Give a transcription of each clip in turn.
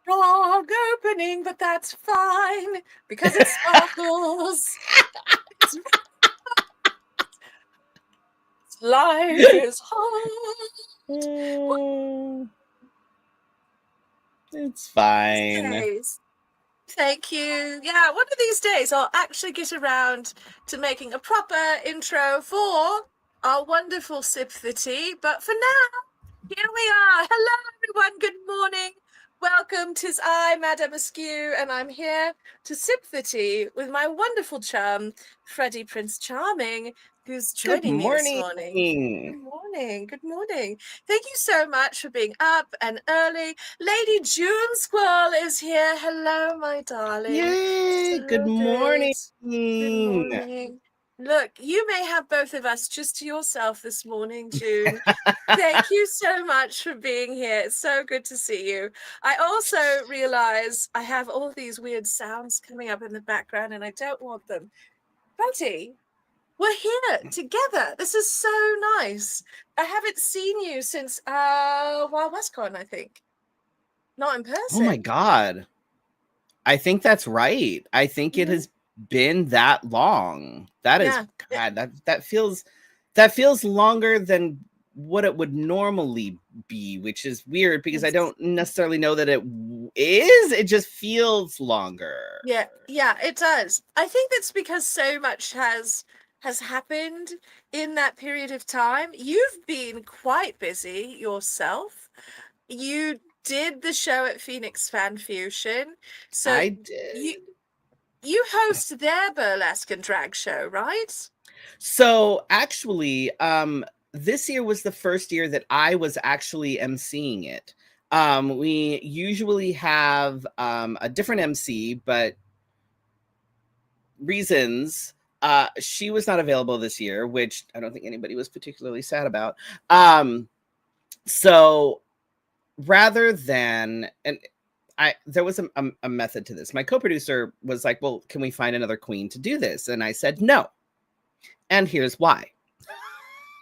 Wrong opening, but that's fine because it sparkles. Life is hard. Mm, it's fine. Days. Thank you. Yeah, one of these days I'll actually get around to making a proper intro for our wonderful sip the tea. But for now, here we are. Hello, everyone. Good morning. Welcome. 'Tis I, Madame Askew, and I'm here to sip the tea with my wonderful chum, Freddy Prinze Charming, who's Good joining me this morning. morning. Good morning. Good morning. Thank you so much for being up and early. Lady June Squirrel is here. Hello, my darling. Yay. Good So morning. good. Good morning. Look, you may have both of us just to yourself this morning, June. Thank you so much for being here. It's so good to see you. I also realize I have all these weird sounds coming up in the background and I don't want them. Betty, we're here together. This is so nice. I haven't seen you since Wild WestCon, I think. Not in Oh my person. God. I think that's right. I think it has been that long. That is, Yeah. God, that feels longer than what it would normally be, which is weird because I don't necessarily know that it is. It just feels longer. Yeah, it does. I think that's because so much has happened in that period of time. You've been quite busy yourself. You did the show at Phoenix Fan Fusion. So I you did. you host their burlesque and drag show, right? So actually, this year was the first year that I was actually emceeing it. We usually have a different MC, but reasons she was not available this year, which I don't think anybody was particularly sad about. So rather than and there was a method to this. My co-producer was like, "Well, can we find another queen to do this?" And I said, "No." And here's why.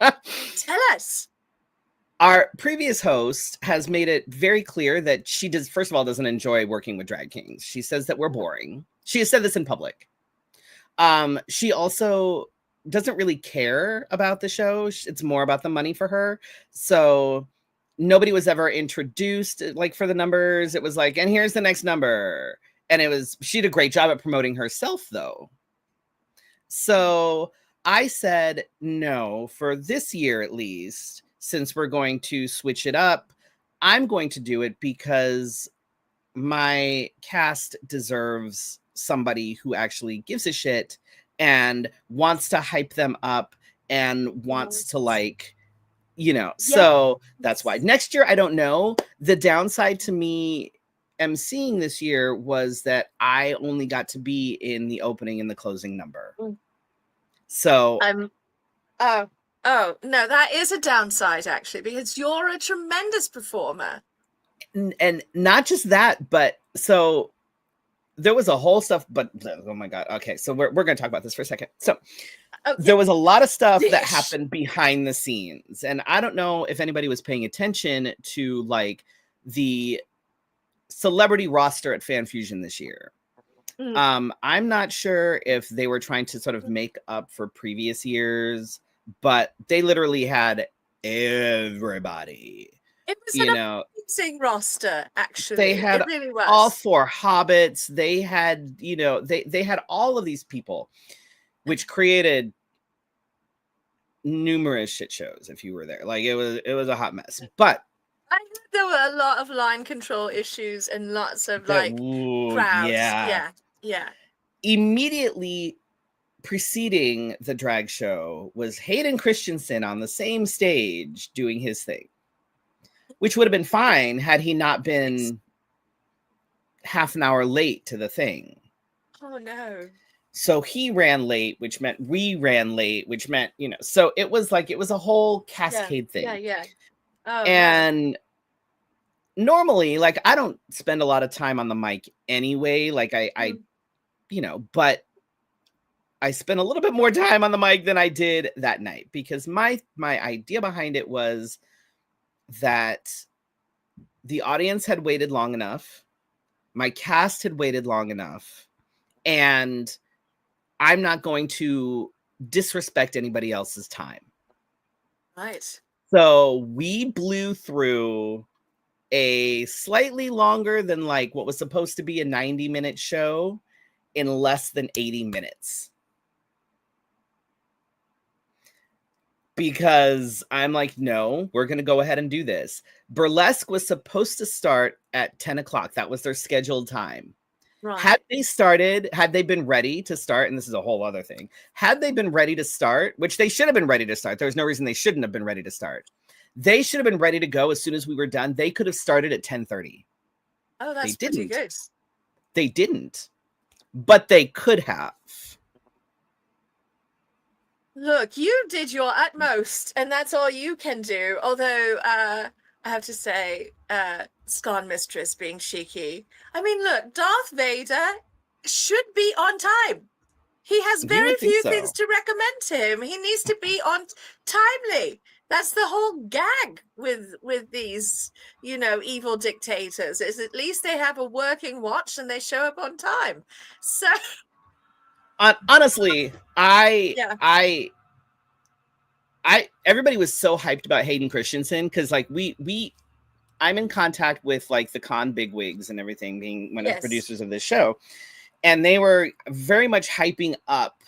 Tell us. Our previous host has made it very clear that she does, first of all, doesn't enjoy working with drag kings. She says that we're boring. She has said this in public. She also doesn't really care about the show. It's more about the money for her. So nobody was ever introduced like for the numbers. It was like, and here's the next number. And she did a great job at promoting herself though. So I said, no, for this year at least, since we're going to switch it up, I'm going to do it because my cast deserves somebody who actually gives a shit and wants to hype them up and wants to so that's why. Next year, I don't know. The downside to me emceeing this year was that I only got to be in the opening and the closing number. So Oh, no, that is a downside actually, because you're a tremendous performer. and not just that, but so there was a whole stuff, but oh my God. Okay. So we're going to talk about this for a second. So there was a lot of stuff that happened behind the scenes. And I don't know if anybody was paying attention to like the celebrity roster at Fan Fusion this year. I'm not sure if they were trying to sort of make up for previous years, but they literally had everybody. It was an amazing roster, actually. They had it really was. all four hobbits. They had, they had all of these people, which created numerous shit shows if you were there. Like it was a hot mess. But I heard there were a lot of line control issues and lots of crowds. Yeah. Immediately preceding the drag show was Hayden Christensen on the same stage doing his thing, which would have been fine had he not been half an hour late to the thing. Oh no. So he ran late, which meant we ran late, which meant, so it was a whole cascade thing. Yeah. Oh, and normally, like, I don't spend a lot of time on the mic anyway. Like I but I spent a little bit more time on the mic than I did that night because my idea behind it was that the audience had waited long enough my cast had waited long enough, and I'm not going to disrespect anybody else's time. Right. So we blew through a slightly longer than like what was supposed to be a 90-minute show in less than 80 minutes. Because I'm like, no, we're going to go ahead and do this. Burlesque was supposed to start at 10 o'clock. That was their scheduled time. Right. Had they been ready to start, and this is a whole other thing, had they been ready to start, which they should have been ready to start. There's no reason they shouldn't have been ready to start. They should have been ready to go as soon as we were done. They could have started at 10:30. Oh, that's pretty good. They didn't, but they could have. Look, you did your utmost, and that's all you can do. Although, I have to say, Scorn Mistress being cheeky. I mean, look, Darth Vader should be on time. He has very few things to recommend to him. He needs to be on timely. That's the whole gag with these, evil dictators, is at least they have a working watch and they show up on time. So... honestly, everybody was so hyped about Hayden Christensen because like I'm in contact with like the con bigwigs and everything, being one of the producers of this show, and they were very much hyping up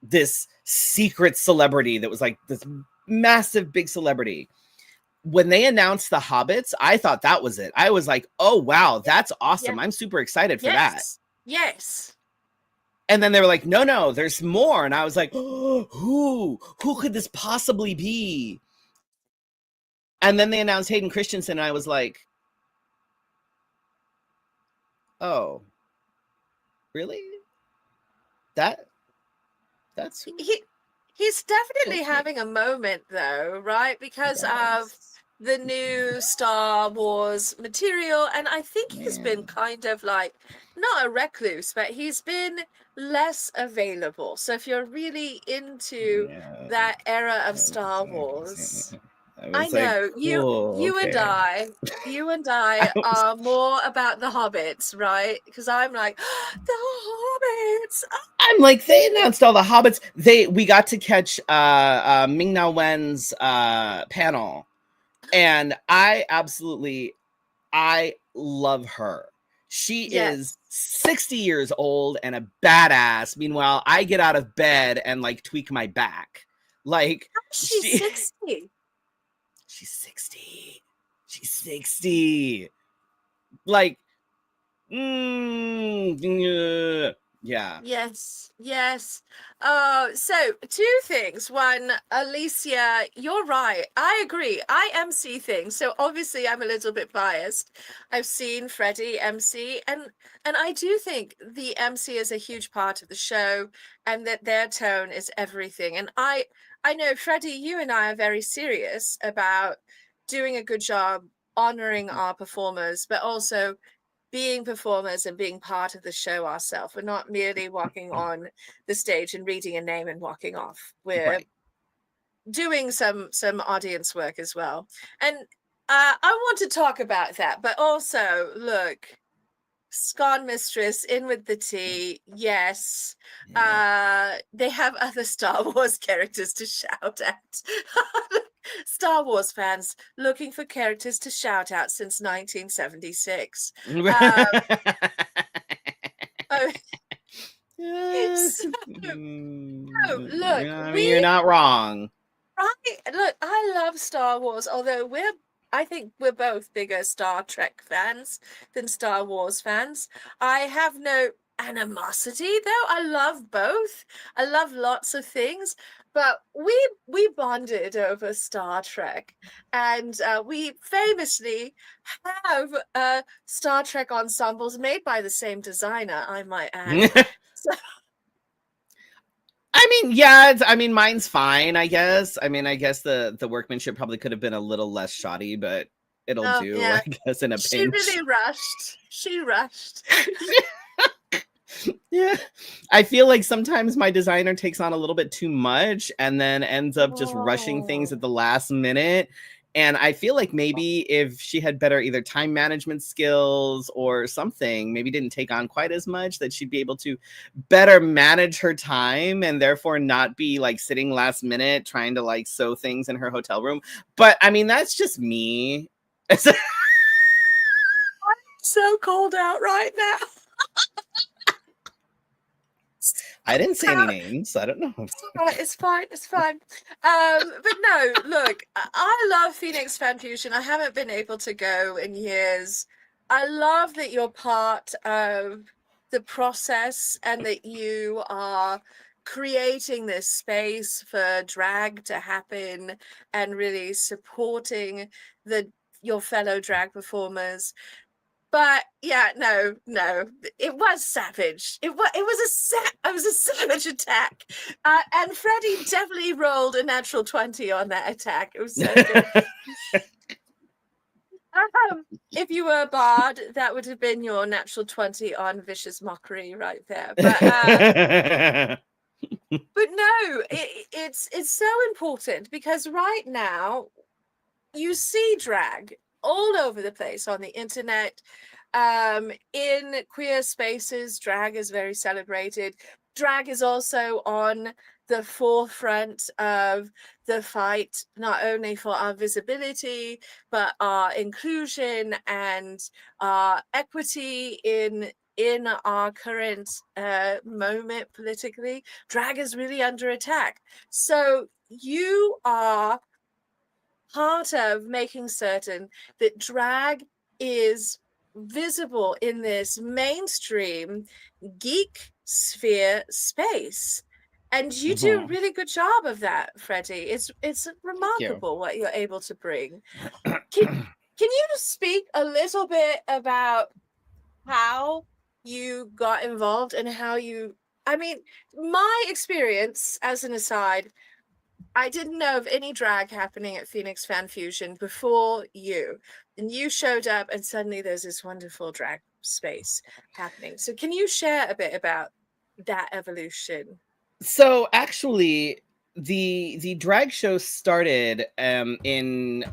this secret celebrity that was like this massive big celebrity. When they announced the Hobbits, I thought that was it. I was like, oh wow, that's awesome. I'm super excited for that. Yes. And then they were like, no, there's more. And I was like, oh, who could this possibly be? And then they announced Hayden Christensen, and I was like, oh, really? That's he's definitely having a moment though, right? Because of the new Star Wars material, and I think he's been kind of like not a recluse, but he's been less available. So if you're really into that era of Star Wars, I know you and I are more about the Hobbits, right? Because I'm like, the Hobbits. I'm like, they announced all the Hobbits. We got to catch Ming-Na Wen's panel, and I love her. She is 60 years old and a badass. Meanwhile, I get out of bed and like tweak my back. Like she's 60. She's 60. She's 60. Like, yeah. Yes. So 2 things. One, Alicia, you're right. I agree. I MC things. So obviously I'm a little bit biased. I've seen Freddy MC, and I do think the MC is a huge part of the show, and that their tone is everything. And I know, Freddy, you and I are very serious about doing a good job honoring our performers, but also being performers and being part of the show ourselves. We're not merely walking on the stage and reading a name and walking off. We're doing some audience work as well. And I want to talk about that, but also, look, Scorn Mistress in with the tea. Yes. They have other Star Wars characters to shout at. Star Wars fans looking for characters to shout out since 1976. Look, you're not wrong. Right? Look, I love Star Wars, although I think we're both bigger Star Trek fans than Star Wars fans. I have no animosity, though. I love both. I love lots of things, but we bonded over Star Trek, and we famously have Star Trek ensembles made by the same designer, I might add. I mean, mine's fine, I guess. I mean, I guess the workmanship probably could have been a little less shoddy, but it'll do, I guess, in a pinch. She really rushed. She rushed. Yeah. I feel like sometimes my designer takes on a little bit too much and then ends up just rushing things at the last minute. And I feel like maybe if she had better either time management skills or something, maybe didn't take on quite as much, that she'd be able to better manage her time and therefore not be like sitting last minute trying to like sew things in her hotel room. But I mean, that's just me. So cold out right now. I didn't say any names. I don't know. It's fine. It's fine. But no, look, I love Phoenix Fan Fusion. I haven't been able to go in years. I love that you're part of the process and that you are creating this space for drag to happen and really supporting your fellow drag performers. But yeah, no, it was savage. It was a savage attack, and Freddie definitely rolled a natural 20 on that attack. It was so good. If you were a bard, that would have been your natural 20 on vicious mockery right there. But no, it's so important because right now you see drag all over the place on the internet. In queer spaces, drag is very celebrated. Drag is also on the forefront of the fight, not only for our visibility, but our inclusion and our equity in our current moment politically. Drag is really under attack. So you are part of making certain that drag is visible in this mainstream geek sphere space. And you do a really good job of that, Freddie. It's remarkable what you're able to bring. Can you just speak a little bit about how you got involved and how you, I mean, my experience as an aside, I didn't know of any drag happening at Phoenix Fan Fusion before you. And you showed up and suddenly there's this wonderful drag space happening. So can you share a bit about that evolution? So actually, the drag show started in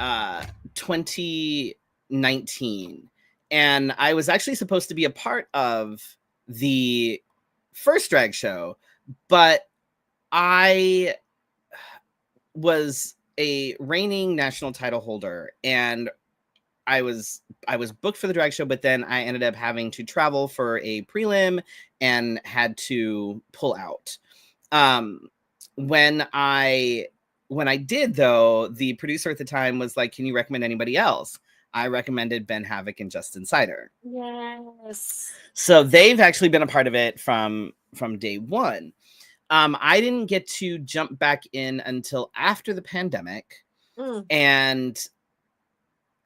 2019, and I was actually supposed to be a part of the first drag show, but I was a reigning national title holder, and I was booked for the drag show, but then I ended up having to travel for a prelim and had to pull out. When I did though, the producer at the time was like, "Can you recommend anybody else?" I recommended Ben Havoc and Justin Sider. Yes. So they've actually been a part of it from day one. I didn't get to jump back in until after the pandemic. And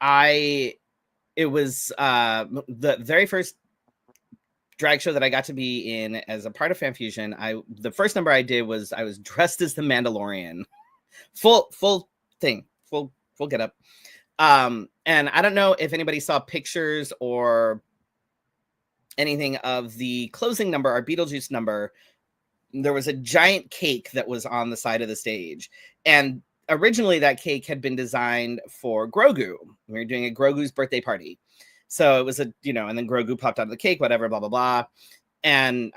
it was the very first drag show that I got to be in as a part of Fan Fusion. The first number I did was I was dressed as the Mandalorian. Full thing, full get up. And I don't know if anybody saw pictures or anything of the closing number, our Beetlejuice number. There was a giant cake that was on the side of the stage. And originally that cake had been designed for Grogu. We were doing a Grogu's birthday party. So it was and then Grogu popped out of the cake, whatever, blah, blah, blah. And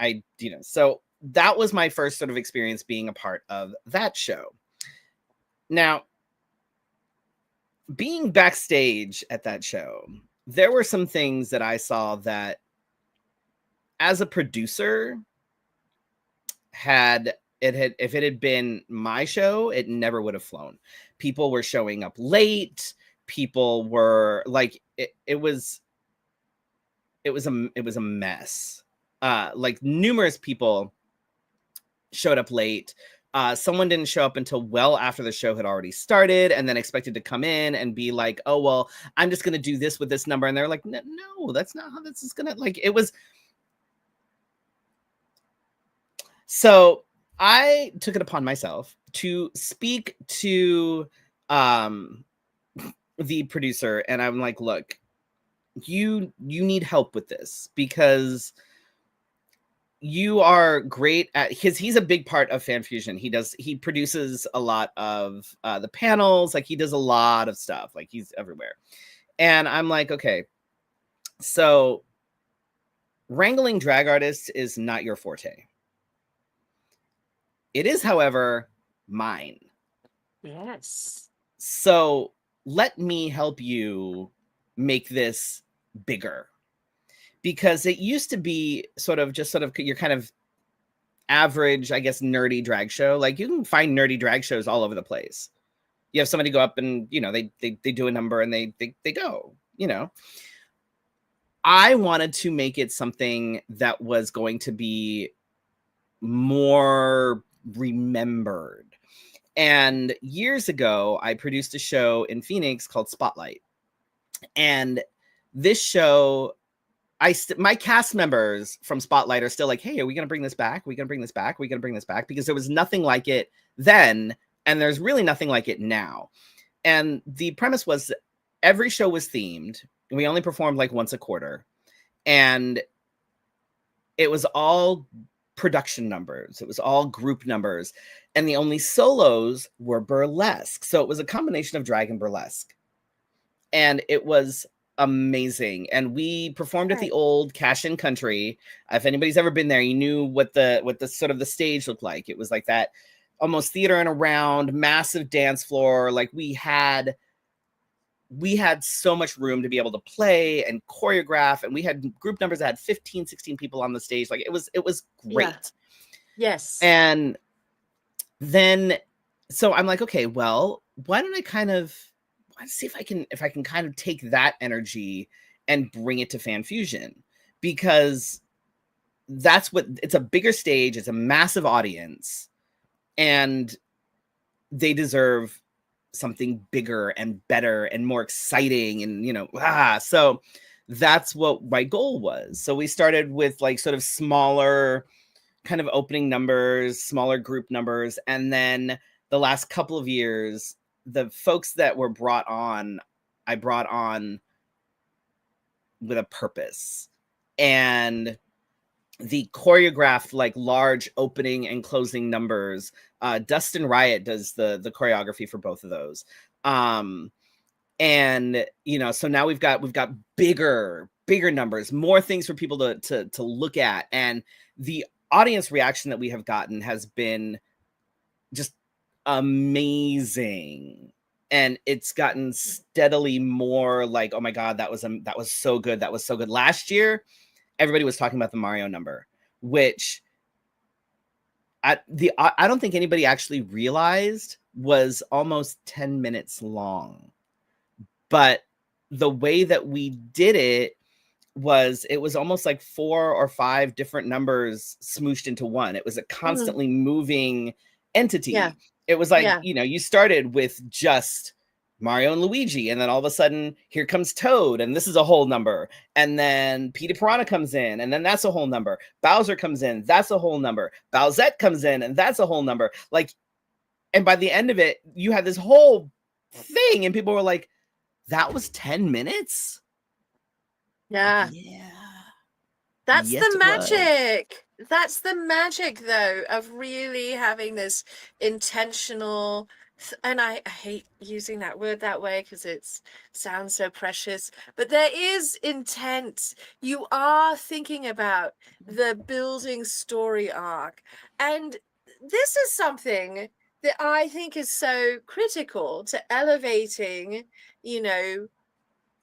so that was my first sort of experience being a part of that show. Now, being backstage at that show, there were some things that I saw that as a producer if it had been my show, it never would have flown. People were showing up late. People were like, it was a mess. Like numerous people showed up late. Someone didn't show up until well after the show had already started, and then expected to come in and be like, "Oh, well, I'm just going to do this with this number." And they're like, no, that's not how this is going to, like, it was. So I took it upon myself to speak to the producer, and I'm like, "Look, you need help with this, because you are great at he's a big part of Fan Fusion. He produces a lot of the panels, like he does a lot of stuff, like he's everywhere. And I'm like, okay, so wrangling drag artists is not your forte. It is, however, mine. Yes. So let me help you make this bigger. Because it used to be sort of your kind of average, I guess, nerdy drag show. Like you can find nerdy drag shows all over the place. You have somebody go up and, you know, they do a number and they go, you know. I wanted to make it something that was going to be more remembered. And years ago, I produced a show in Phoenix called Spotlight. And this show, my cast members from Spotlight are still like, hey, are we going to bring this back? Are we going to bring this back? Are we going to bring this back? Because there was nothing like it then, and there's really nothing like it now. And the premise was that every show was themed. We only performed like once a quarter. And it was all production numbers. It was all group numbers. And the only solos were burlesque. So it was a combination of drag and burlesque. And it was amazing. And we performed at the old Cash-In Country. If anybody's ever been there, you knew what the sort of the stage looked like. It was like that almost theater and around, massive dance floor. Like we had so much room to be able to play and choreograph, and we had group numbers that had 15, 16 people on the stage. Like it was great. Yeah. Yes. And then so I'm like, okay, well, why don't I kind of see if I can kind of take that energy and bring it to Fan Fusion, because that's what it's a bigger stage, it's a massive audience, and they deserve something bigger and better and more exciting, and you know, so that's what my goal was. So we started with like sort of smaller kind of opening numbers, smaller group numbers, and then the last couple of years, the folks that were brought on, I brought on with a purpose. And the choreographed like large opening and closing numbers, Dustin Riot does the choreography for both of those. And you know, so now we've got bigger numbers, more things for people to look at, and the audience reaction that we have gotten has been just amazing. And it's gotten steadily more like, oh my god, that was so good, that was so good. Last year everybody was talking about the Mario number, which I don't think anybody actually realized was almost 10 minutes long. But the way that we did it was almost like 4 or 5 different numbers smooshed into one. It was a constantly moving entity. Yeah. It was like, you know, you started with just Mario and Luigi, and then all of a sudden here comes Toad, and this is a whole number, and then Peter Piranha comes in, and then that's a whole number. Bowser comes in, that's a whole number. Bowsette comes in, and that's a whole number. Like, and by the end of it, you had this whole thing, and people were like, that was 10 minutes? Yeah. Yeah. That's the magic. That's the magic, though, of really having this intentional, and I hate using that word that way because it sounds so precious, but there is intent. You are thinking about the building story arc. And this is something that I think is so critical to elevating, you know,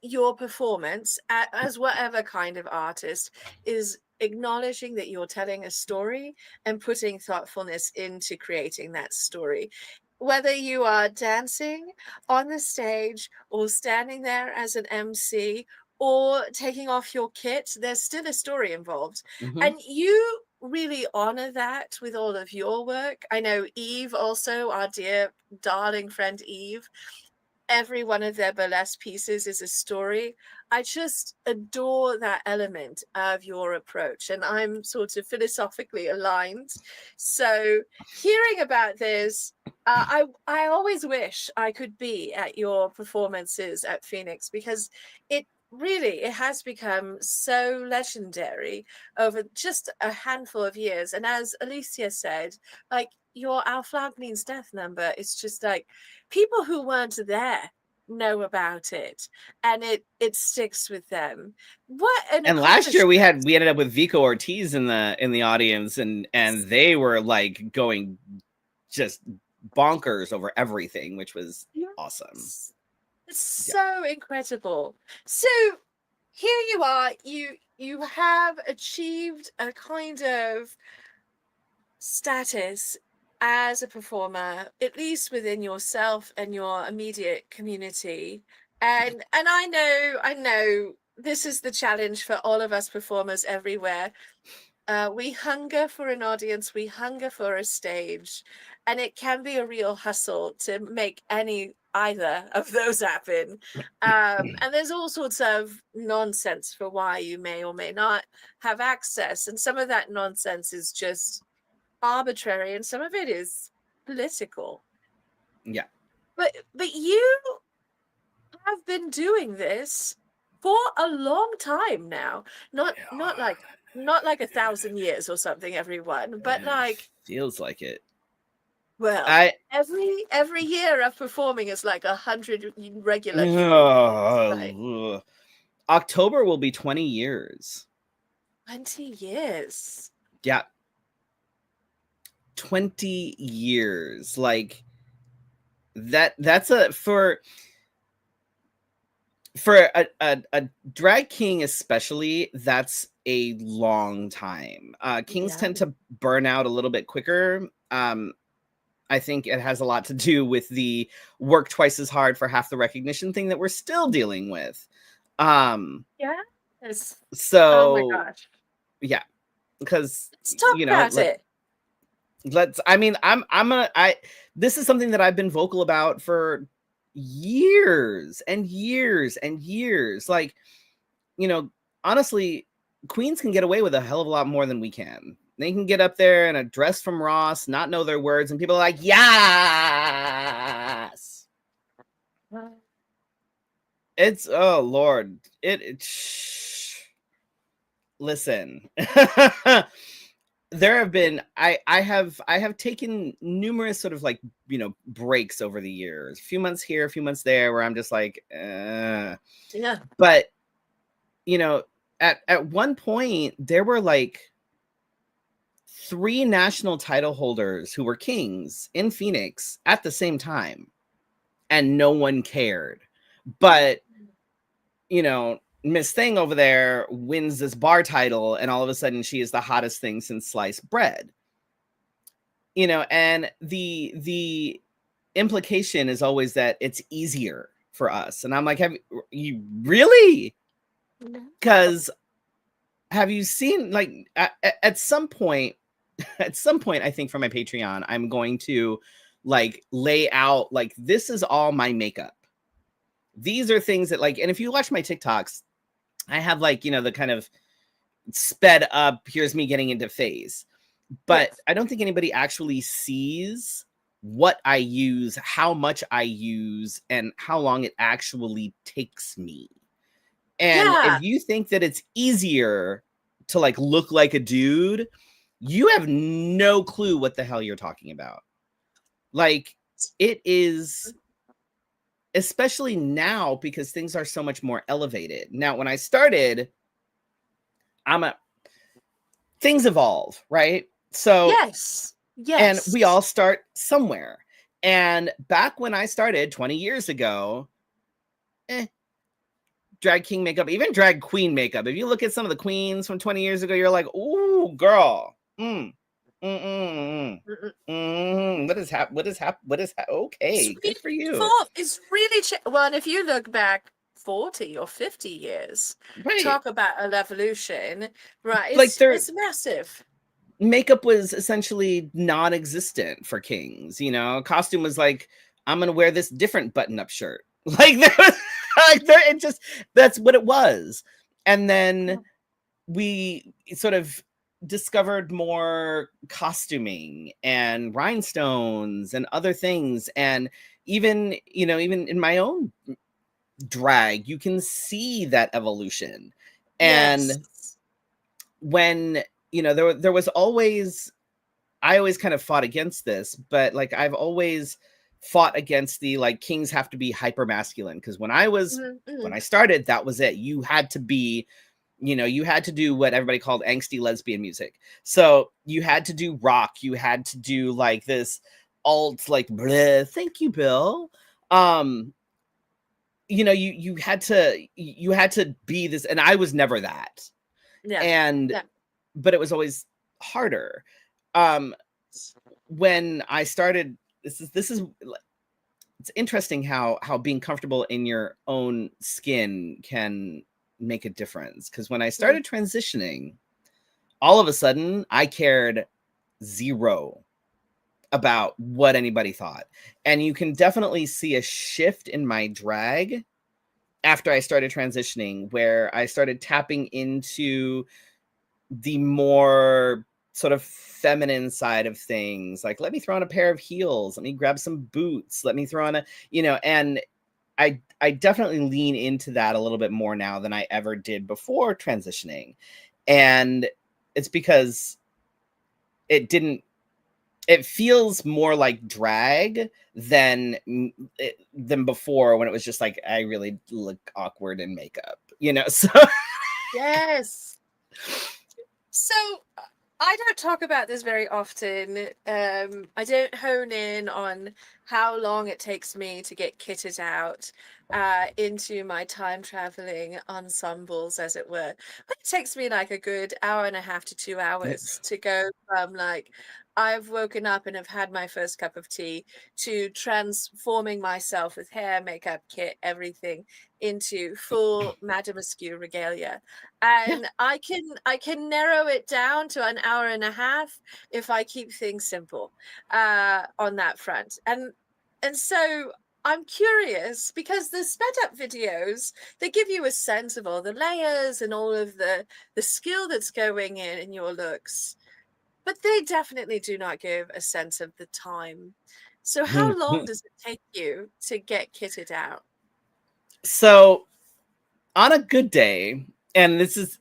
your performance as whatever kind of artist, is acknowledging that you're telling a story and putting thoughtfulness into creating that story. Whether you are dancing on the stage or standing there as an MC or taking off your kit, there's still a story involved. And you really honor that with all of your work. I know Eve also, our dear darling friend Eve, every one of their burlesque pieces is a story. I just adore that element of your approach, and I'm sort of philosophically aligned. So hearing about this, I always wish I could be at your performances at Phoenix, because it really, it has become so legendary over just a handful of years. And as Alicia said, like your Our Flag Means Death number, it's just like people who weren't there know about it, and it sticks with them. What an And last year accomplishment. we ended up with Vico Ortiz in the audience, and they were like going just bonkers over everything, which was awesome. Yes. It's so incredible. So here you are, you have achieved a kind of status as a performer, at least within yourself and your immediate community. And I know this is the challenge for all of us performers everywhere. We hunger for an audience, we hunger for a stage, and it can be a real hustle to make either of those happen. And there's all sorts of nonsense for why you may or may not have access, and some of that nonsense is just arbitrary, and some of it is political. Yeah. But you have been doing this for a long time now. Not like 1,000 years or something, everyone, but like feels like it. Well, every year of performing is like 100 regular right? October will be 20 years. 20 years. Yeah. 20 years. Like that's for a drag king especially, that's a long time. Kings tend to burn out a little bit quicker. I think it has a lot to do with the work twice as hard for half the recognition thing that we're still dealing with. Yes. So oh my gosh. Yeah, because Let's talk about it. This is something that I've been vocal about for years and years and years. Like, honestly, queens can get away with a hell of a lot more than we can. They can get up there in a dress from Ross, not know their words, and people are like, yes. It's, oh Lord. Listen. There have been, I have taken numerous sort of like, breaks over the years, a few months here, a few months there, where I'm just like, yeah. But, at one point there were like 3 national title holders who were kings in Phoenix at the same time, and no one cared. But, Miss Thing over there wins this bar title, and all of a sudden she is the hottest thing since sliced bread. And the implication is always that it's easier for us. And I'm like, have you really? Because have you seen, like, at some point, I think for my Patreon, I'm going to like lay out, like, this is all my makeup. These are things that, like, and if you watch my TikToks, I have like, the kind of sped up, here's me getting into phase. But yes. I don't think anybody actually sees what I use, how much I use, and how long it actually takes me. And if you think that it's easier to like look like a dude, you have no clue what the hell you're talking about. Like, it is, especially now, because things are so much more elevated. Now, when I started, things evolve, right? So yes, and we all start somewhere. And back when I started 20 years ago, drag king makeup, even drag queen makeup, if you look at some of the queens from 20 years ago, you're like, ooh, girl. What is okay, good for you. It's really well, and if you look back 40 or 50 years, right, talk about an evolution, right? It's massive. Makeup was essentially non-existent for kings. Costume was like, I'm gonna wear this different button-up shirt. Like, that's what it was. And then we sort of discovered more costuming and rhinestones and other things. And even in my own drag, you can see that evolution. And Yes. when, you know, there was always, I always kind of fought against this, but like I've always fought against the like kings have to be hyper masculine, because when I started, that was it. You had to be, you know, you had to do what everybody called angsty lesbian music. So you had to do rock, you had to do like this alt, like bleh, thank you, Bill. You know, you had to be this, and I was never that. Yeah. And Yeah. but it was always harder. Um when I started, this is it's interesting how being comfortable in your own skin can make a difference. Because when I started transitioning, all of a sudden I cared zero about what anybody thought. And you can definitely see a shift in my drag after I started transitioning, where I started tapping into the more sort of feminine side of things. Like, let me throw on a pair of heels, let me grab some boots, let me throw on a, you know, and I definitely lean into that a little bit more now than I ever did before transitioning. And it's because it feels more like drag than before, when it was just like, I really look awkward in makeup, you know? So Yes. So I don't talk about this very often. I don't hone in on how long it takes me to get kitted out into my time traveling ensembles, as it were. But it takes me like a good hour and a half to 2 hours to go from like I've woken up and have had my first cup of tea to transforming myself with hair, makeup, kit, everything into full Madame Askew regalia. yeah. And I can narrow it down to an hour and a half if I keep things simple on that front. And so I'm curious, because the sped up videos, they give you a sense of all the layers and all of the skill that's going in your looks, but they definitely do not give a sense of the time. So how long does it take you to get kitted out? So on a good day, and this is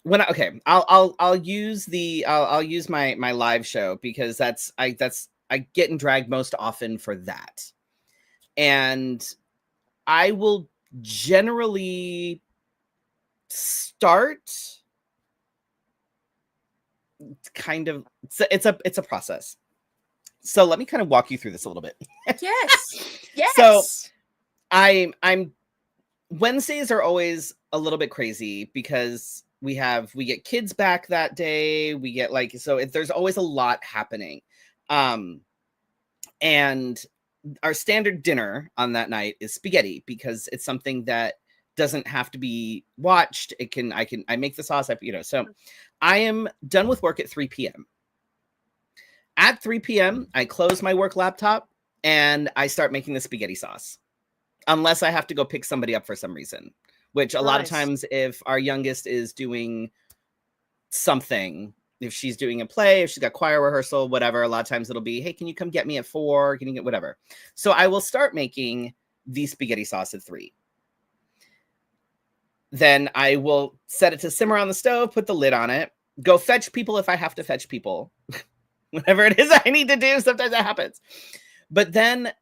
I'll use I'll use my live show, because I get in drag most often for that. And I will generally start kind of, it's a process. So let me kind of walk you through this a little bit. Yes. So Yes. I'm Wednesdays are always a little bit crazy, because we get kids back that day. We get like, so there's always a lot happening. And our standard dinner on that night is spaghetti, because it's something that doesn't have to be watched. I make the sauce, so I am done with work at 3 p.m. At 3 p.m., I close my work laptop and I start making the spaghetti sauce, unless I have to go pick somebody up for some reason, which a lot of Nice. times, if our youngest is doing something, if she's doing a play, if she's got choir rehearsal, whatever, a lot of times it'll be, hey, can you come get me at 4? Can you get whatever? So I will start making the spaghetti sauce at 3. Then I will set it to simmer on the stove, put the lid on it, go fetch people if I have to fetch people. Whatever it is I need to do, sometimes that happens. But then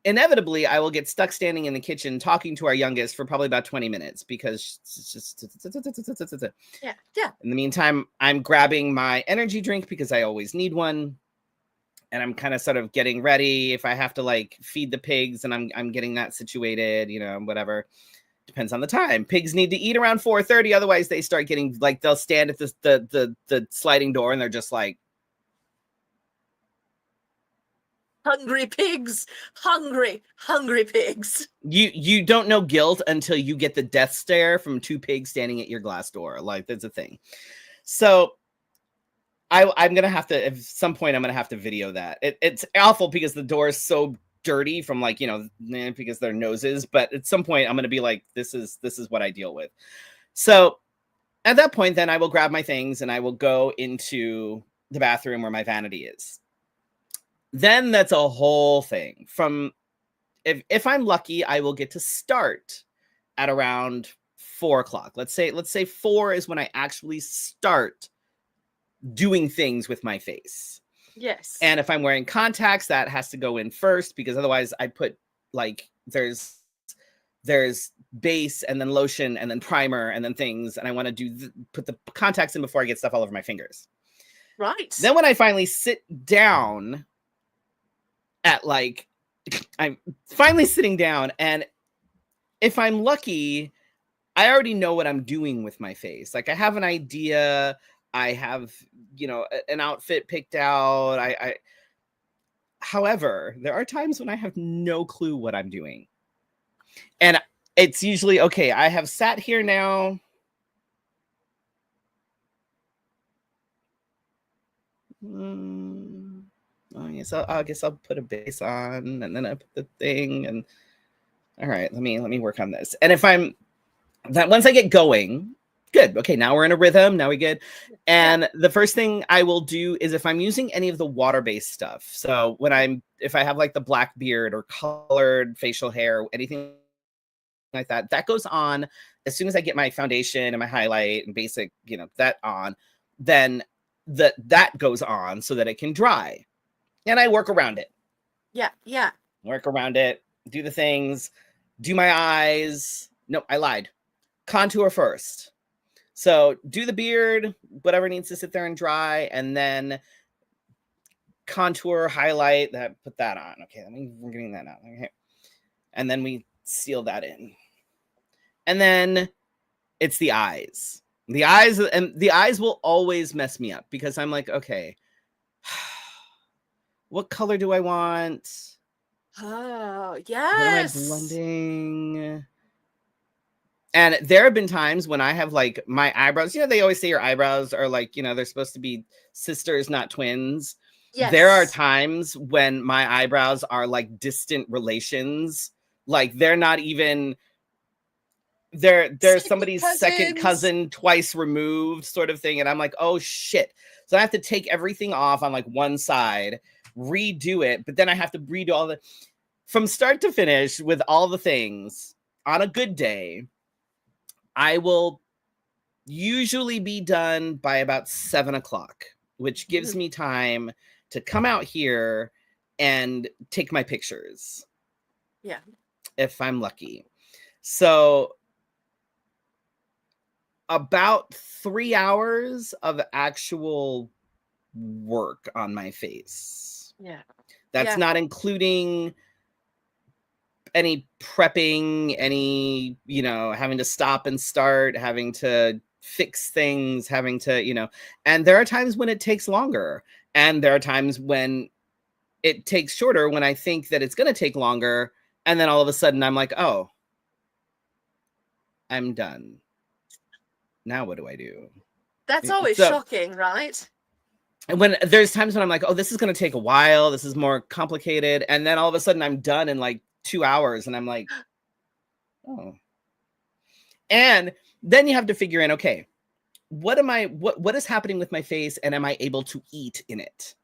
inevitably I will get stuck standing in the kitchen talking to our youngest for probably about 20 minutes, because it's just Yeah. in the meantime, I'm grabbing my energy drink, because I always need one. And I'm kind of sort of getting ready if I have to like feed the pigs, and I'm getting that situated, whatever. Depends on the time. Pigs need to eat around 4:30, otherwise they start getting like, they'll stand at the sliding door and they're just like, Hungry pigs. Hungry pigs. you don't know guilt until you get the death stare from 2 pigs standing at your glass door. Like, that's a thing. So I'm gonna have to, at some point I'm gonna have to video that. It's awful because the door is so dirty from like, because their noses, but at some point I'm gonna be like, this is what I deal with. So at that point, then I will grab my things and I will go into the bathroom where my vanity is. Then that's a whole thing. if I'm lucky, I will get to start at around 4 o'clock. Let's say 4 is when I actually start doing things with my face. Yes. And if I'm wearing contacts, that has to go in first, because otherwise I put like there's base and then lotion and then primer and then things, and I want to put the contacts in before I get stuff all over my fingers. Right. Then when I finally sit down at like, I'm finally sitting down, and if I'm lucky, I already know what I'm doing with my face. Like I have an idea, I have, an outfit picked out. However, there are times when I have no clue what I'm doing. And it's usually, okay, I have sat here now. I guess I'll put a base on, and then I put the thing, and all right, let me work on this. And if I'm that, once I get going, good. Okay, now we're in a rhythm. Now we good. And the first thing I will do is, if I'm using any of the water-based stuff. So if I have like the black beard or colored facial hair, anything like that, that goes on as soon as I get my foundation and my highlight and basic, that on, then that goes on so that it can dry. And I work around it. Yeah. Work around it, do the things, do my eyes. No, I lied. Contour first. So do the beard, whatever needs to sit there and dry, and then contour, highlight, put that on. Okay, we're getting that out. Okay. And then we seal that in. And then it's the eyes. The eyes will always mess me up, because I'm like, okay, what color do I want? Oh, What am I yes. blending? And there have been times when I have like my eyebrows, they always say your eyebrows are like, they're supposed to be sisters, not twins. Yes. There are times when my eyebrows are like distant relations. Like they're not even, they're somebody's second cousin twice removed sort of thing. And I'm like, oh shit. So I have to take everything off on like one side, redo it. But then I have to redo from start to finish with all the things. On a good day, I will usually be done by about 7 o'clock, which gives me time to come out here and take my pictures. Yeah. If I'm lucky. So about 3 hours of actual work on my face. Yeah. That's not including any prepping, any, having to stop and start, having to fix things, having to, and there are times when it takes longer, and there are times when it takes shorter, when I think that it's going to take longer, and then all of a sudden I'm like, oh, I'm done. Now what do I do? That's always shocking, right? And when there's times when I'm like, oh, this is going to take a while, this is more complicated, and then all of a sudden I'm done in like 2 hours, and I'm like, oh. And then you have to figure in, okay, what is happening with my face, and am I able to eat in it?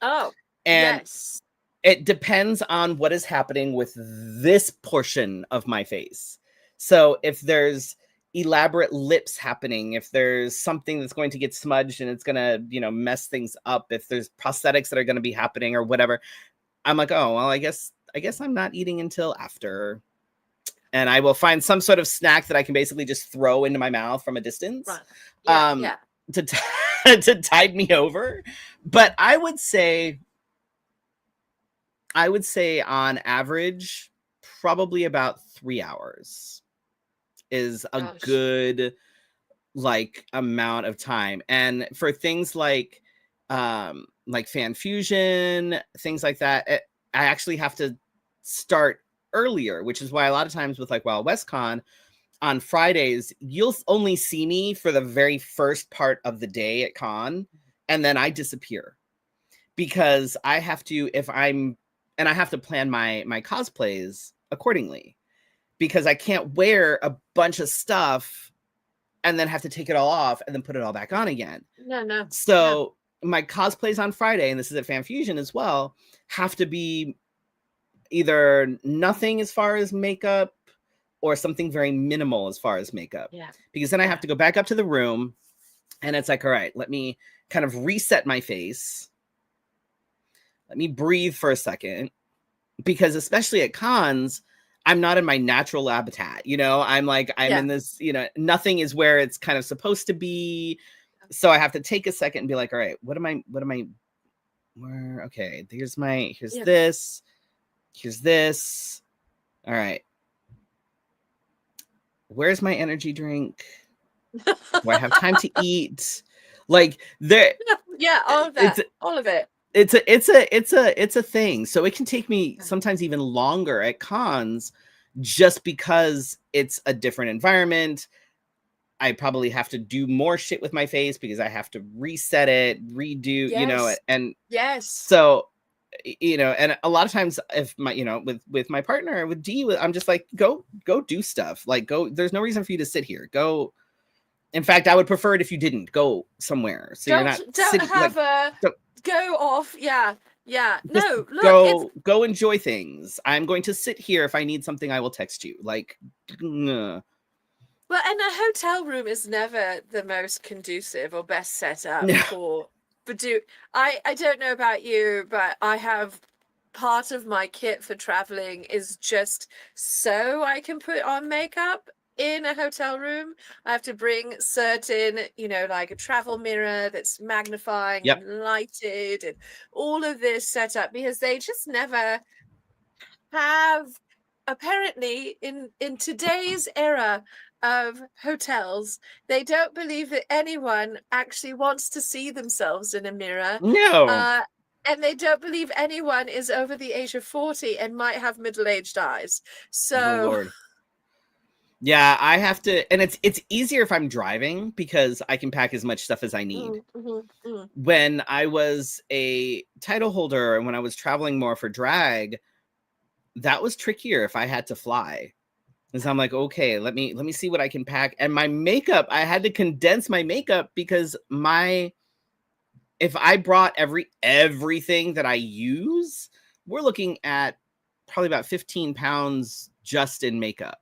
Oh, and yes. It depends on what is happening with this portion of my face. So if there's elaborate lips happening, if there's something that's going to get smudged and it's going to, mess things up, if there's prosthetics that are going to be happening or whatever, I'm like, oh, well, I guess I'm not eating until after. And I will find some sort of snack that I can basically just throw into my mouth from a distance. Right. To tide me over. But I would say on average, probably about 3 hours is a good like amount of time. And for things like fan fusion, things like that, I actually have to start earlier, which is why a lot of times with like Wild West Con on Fridays, you'll only see me for the very first part of the day at con, and then I disappear because I have to, I have to plan my cosplays accordingly, because I can't wear a bunch of stuff and then have to take it all off and then put it all back on again. No. So my cosplays on Friday, and this is at Fan Fusion as well, have to be either nothing as far as makeup or something very minimal as far as makeup. Yeah. Because then I have to go back up to the room and it's like, all right, let me kind of reset my face. Let me breathe for a second. Because especially at cons, I'm not in my natural habitat. You know, I'm in this, you know, nothing is where it's kind of supposed to be. So I have to take a second and be like, all right, okay, here's this, here's this. All right. Where's my energy drink? Do I have time to eat? Like there. Yeah, all of that. All of it. It's a thing. So it can take me sometimes even longer at cons just because it's a different environment. I probably have to do more shit with my face because I have to reset it, redo, you know, and so, you know, and a lot of times if my, you know, with my partner, with Dee, I'm just like, go do stuff. Like there's no reason for you to sit here. Go. In fact, I would prefer it if you didn't go somewhere. So you're not sitting, go off. Yeah. No, look. Go enjoy things. I'm going to sit here. If I need something, I will text you. Like, well, and a hotel room is never the most conducive or best set up for I don't know about you, but I have part of my kit for traveling is just so I can put on makeup in a hotel room. I have to bring certain, you know, like a travel mirror that's magnifying and lighted and all of this set up because they just never have, apparently in today's era of hotels, they don't believe that anyone actually wants to see themselves in a mirror. No. And they don't believe anyone is over the age of 40 and might have middle-aged eyes. So, oh, Lord. Yeah, I have to, and it's easier if I'm driving because I can pack as much stuff as I need. When I was a title holder and when I was traveling more for drag, that was trickier if I had to fly. Because I'm like, okay, let me see what I can pack. And my makeup, I had to condense my makeup because if I brought everything that I use, we're looking at probably about 15 pounds just in makeup.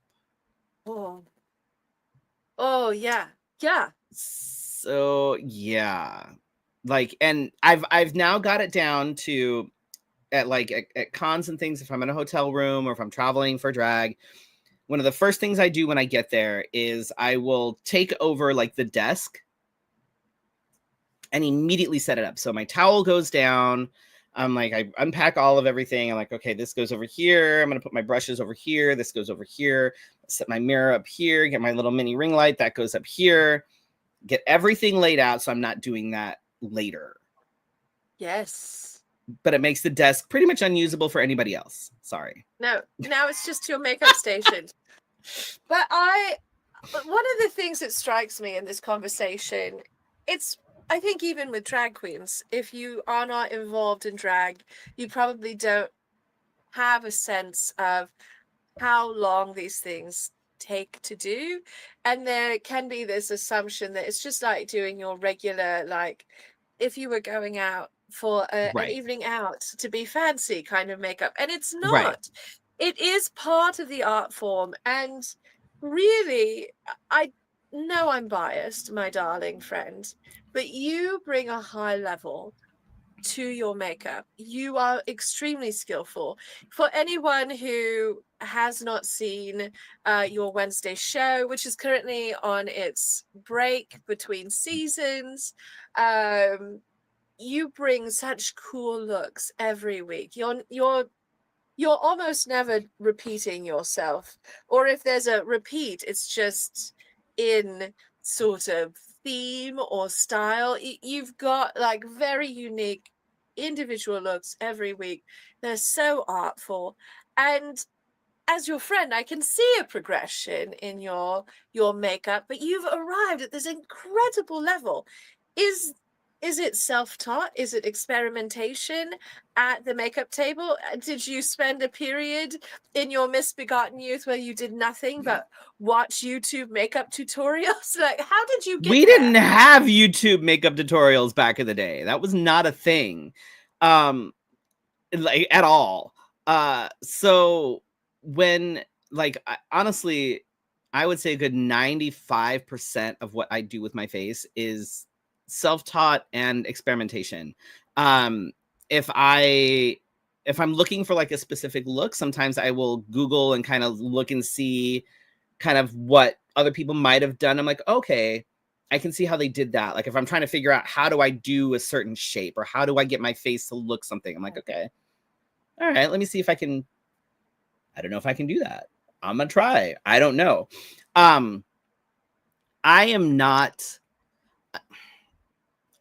Oh yeah. So yeah, like, and I've now got it down to at cons and things. If I'm in a hotel room or if I'm traveling for drag, one of the first things I do when I get there is I will take over like the desk and immediately set it up. So my towel goes down. I'm like, I unpack all of everything. I'm like, okay, this goes over here. I'm going to put my brushes over here. This goes over here. Set my mirror up here. Get my little mini ring light. That goes up here. Get everything laid out so I'm not doing that later. Yes. But it makes the desk pretty much unusable for anybody else. Sorry. No, now it's just your makeup station. But one of the things that strikes me in this conversation, I think even with drag queens, if you are not involved in drag, you probably don't have a sense of how long these things take to do. And there can be this assumption that it's just like doing your regular, like if you were going out for an evening out to be fancy kind of makeup. And it's not. It is part of the art form. And really, I know I'm biased, my darling friend, but you bring a high level to your makeup. You are extremely skillful. For anyone who has not seen your Wednesday show, which is currently on its break between seasons, you bring such cool looks every week. You're almost never repeating yourself, or if there's a repeat, it's just in sort of theme or style. You've got like very unique individual looks every week. They're so artful, and as your friend, I can see a progression in your makeup, but you've arrived at this incredible level. Is it self-taught? Is it experimentation at the makeup table? Did you spend a period in your misbegotten youth where you did nothing but watch YouTube makeup tutorials? Like, how did you get We didn't have YouTube makeup tutorials back in the day. That was not a thing, like at all. So when like honestly, I would say a good 95% of what I do with my face is self-taught and experimentation. Um, if I'm looking for like a specific look, sometimes I will Google and kind of look and see kind of what other people might have done. I'm like, okay, I can see how they did that. Like if I'm trying to figure out how do I do a certain shape or how do I get my face to look something, I'm like, okay, all right, let me see if I can. I don't know if I can do that. I'm gonna try. I don't know. Um, I am not.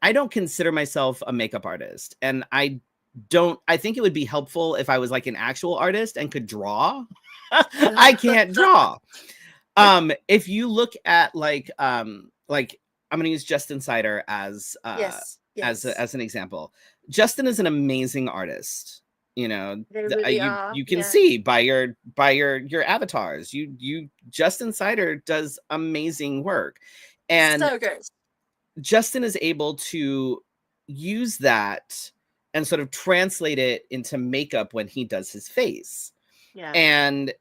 I don't consider myself a makeup artist, and I don't. I think it would be helpful if I was like an actual artist and could draw. I can't draw. If you look at like I'm gonna use Justin Sider as Yes, yes. as an example. Justin is an amazing artist. You know, They really are. you can Yeah. see by your avatars. You Justin Sider does amazing work, and So good. Justin is able to use that and sort of translate it into makeup when he does his face. Yeah. And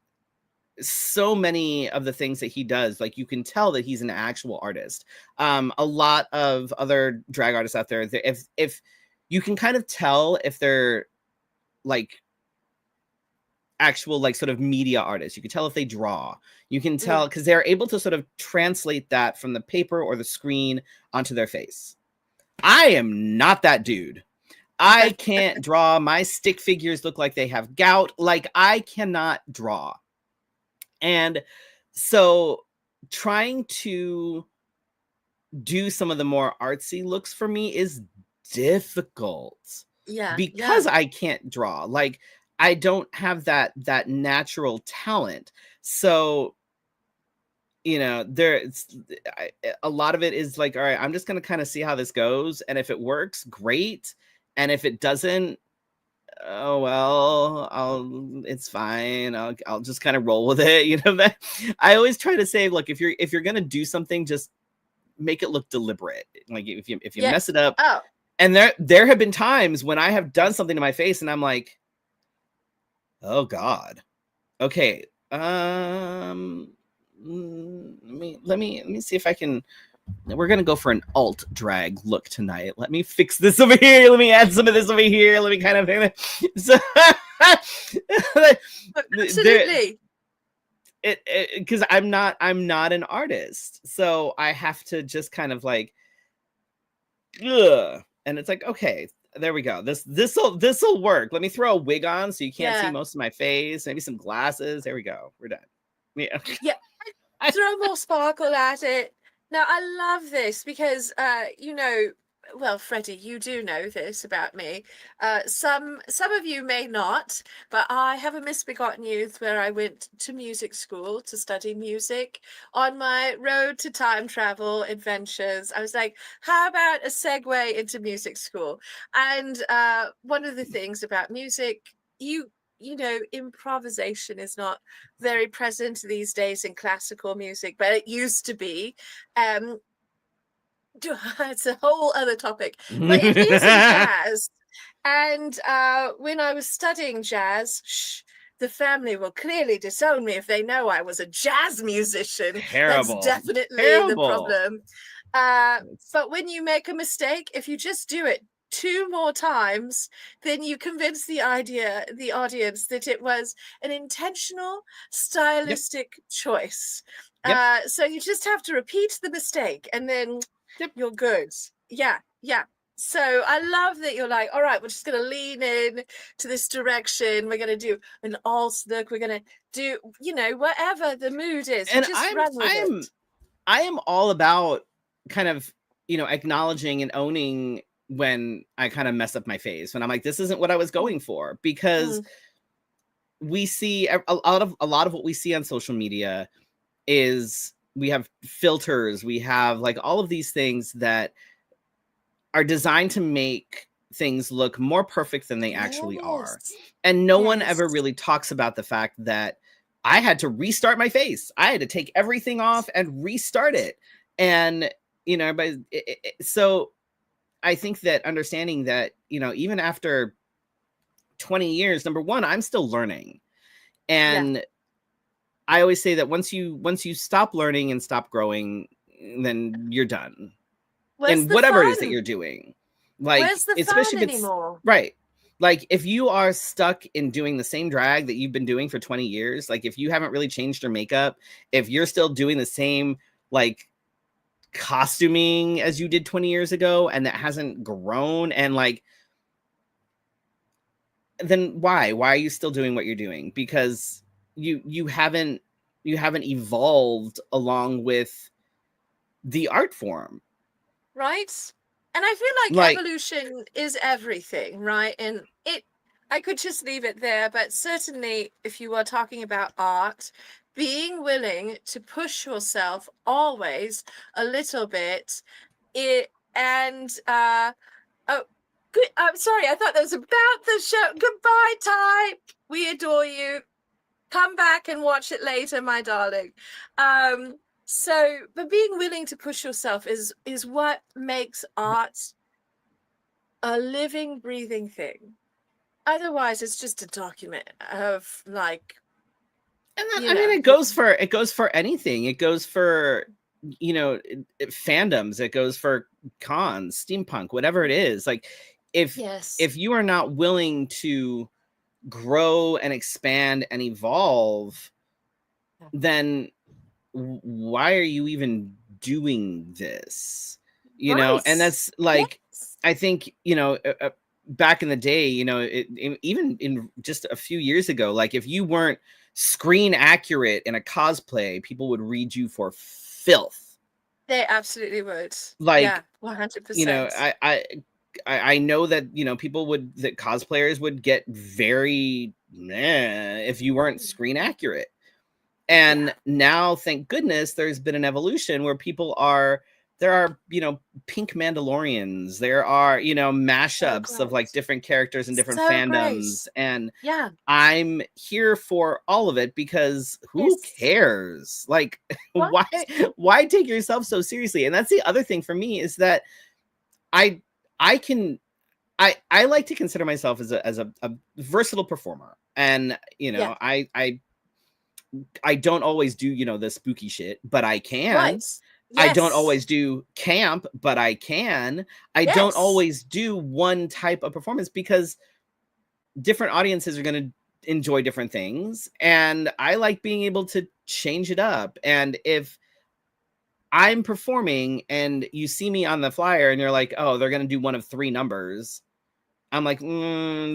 so many of the things that he does, like you can tell that he's an actual artist. A lot of other drag artists out there, if you can kind of tell if they're like actual like sort of media artists, you can tell if they draw, you can tell because they're able to sort of translate that from the paper or the screen onto their face. I am not that dude. I can't draw. My stick figures look like they have gout. Like I cannot draw. And so trying to do some of the more artsy looks for me is difficult Yeah, because yeah. I can't draw. Like I don't have that natural talent. So, you know, a lot of it is like, all right, I'm just going to kind of see how this goes. And if it works, great. And if it doesn't, oh well, it's fine. I'll just kind of roll with it. You know, that I always try to say, look, if you're gonna do something, just make it look deliberate. Like if you Yeah. mess it up, Oh, and there have been times when I have done something to my face and I'm like, oh God, okay, let me see if I can. We're gonna go for an alt drag look tonight. Let me fix this over here. Let me add some of this over here. Let me kind of so there absolutely. because I'm not an artist, so I have to just kind of like ugh. And it's like, okay, there we go. This'll work. Let me throw a wig on so you can't see Yeah. most of my face. Maybe some glasses. There we go. We're done. Yeah. Yeah. Throw more sparkle at it. Now, I love this because, well, Freddie, you do know this about me. Some of you may not, but I have a misbegotten youth where I went to music school to study music. On my road to time travel adventures, I was like, how about a segue into music school? And one of the things about music, improvisation is not very present these days in classical music, but it used to be. Um, it's a whole other topic, but it is in jazz. And when I was studying jazz, the family will clearly disown me if they know I was a jazz musician. That's Terrible. definitely the Terrible. problem. But when you make a mistake, if you just do it two more times, then you convince the audience that it was an intentional Yep. stylistic choice. Yep. So you just have to repeat the mistake and then Yep. you're good. Yeah, yeah. So I love that you're like, all right, we're just going to lean in to this direction. We're going to do an alt look. We're going to do, whatever the mood is. You And just run with it. I am all about kind of, acknowledging and owning when I kind of mess up my face, when I'm like, this isn't what I was going for, because Mm, we see a lot of what we see on social media is we have filters, we have like all of these things that are designed to make things look more perfect than they actually are. yes. And no one Yes. ever really talks about the fact that I had to restart my face. I had to take everything off and restart it. And, but so I think that understanding that, even after 20 years, number one, I'm still learning. Yeah. And I always say that once you stop learning and stop growing, then you're done. Where's And the whatever it is that fun? you're doing. Like, Where's the especially fun if it's anymore? right. Like, if you are stuck in doing the same drag that you've been doing for 20 years, like if you haven't really changed your makeup, if you're still doing the same like costuming as you did 20 years ago and that hasn't grown, and like, then why are you still doing what you're doing? Because you haven't evolved along with the art form. Right? And I feel like Like, evolution is everything, right? And I could just leave it there, but certainly if you are talking about art, being willing to push yourself always a little bit, and oh, good. I'm sorry, I thought that was about the show. Goodbye, Ty. We adore you. Come back and watch it later, my darling. So, but being willing to push yourself is what makes art a living, breathing thing. Otherwise, it's just a document of like, and that, you I mean, know, it goes for anything. It goes for, you know, fandoms. It goes for cons, steampunk, whatever it is. Like, yes, if you are not willing to grow and expand and evolve, then why are you even doing this? You know, and right. that's like, Yes. I think, you know, back in the day, you know, even in just a few years ago, like if you weren't screen accurate in a cosplay, people would read you for filth. They absolutely would. Yeah, Like, you know, 100%. I know that, you know, that cosplayers would get very meh if you weren't screen accurate. And Yeah. now, thank goodness, there's been an evolution where there are, you know, pink Mandalorians. There are, you know, So mashups of like great. different characters and different So great. fandoms. And Yeah. I'm here for all of it because who Yes. cares? Like, What? why take yourself so seriously? And that's the other thing for me, is that I, I can, I like to consider myself as a versatile performer. And, you Yeah. know, I don't always do, you know, the spooky shit, but I can. Right. I don't Yes. always do camp, but I can. I don't Yes. always do one type of performance because different audiences are going to enjoy different things. And I like being able to change it up. And if I'm performing and you see me on the flyer and you're like, oh, they're going to do one of 3 numbers, I'm like,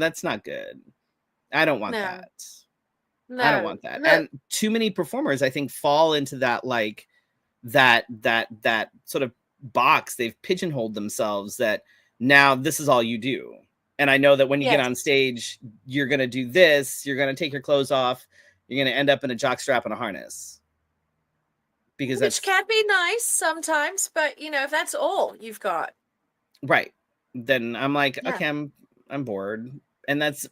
that's not good. I don't want No. that. I don't No. want that. Look. And too many performers, I think, fall into that, like, that sort of box. They've pigeonholed themselves that now this is all you do. And I know that when you get on Yes. stage, you're going to do this, you're going to take your clothes off, you're going to end up in a jock strap and a harness. Because Which that's can be nice sometimes, but you know, if that's all you've got. right. Then I'm like, Yeah. okay, I'm bored. And that's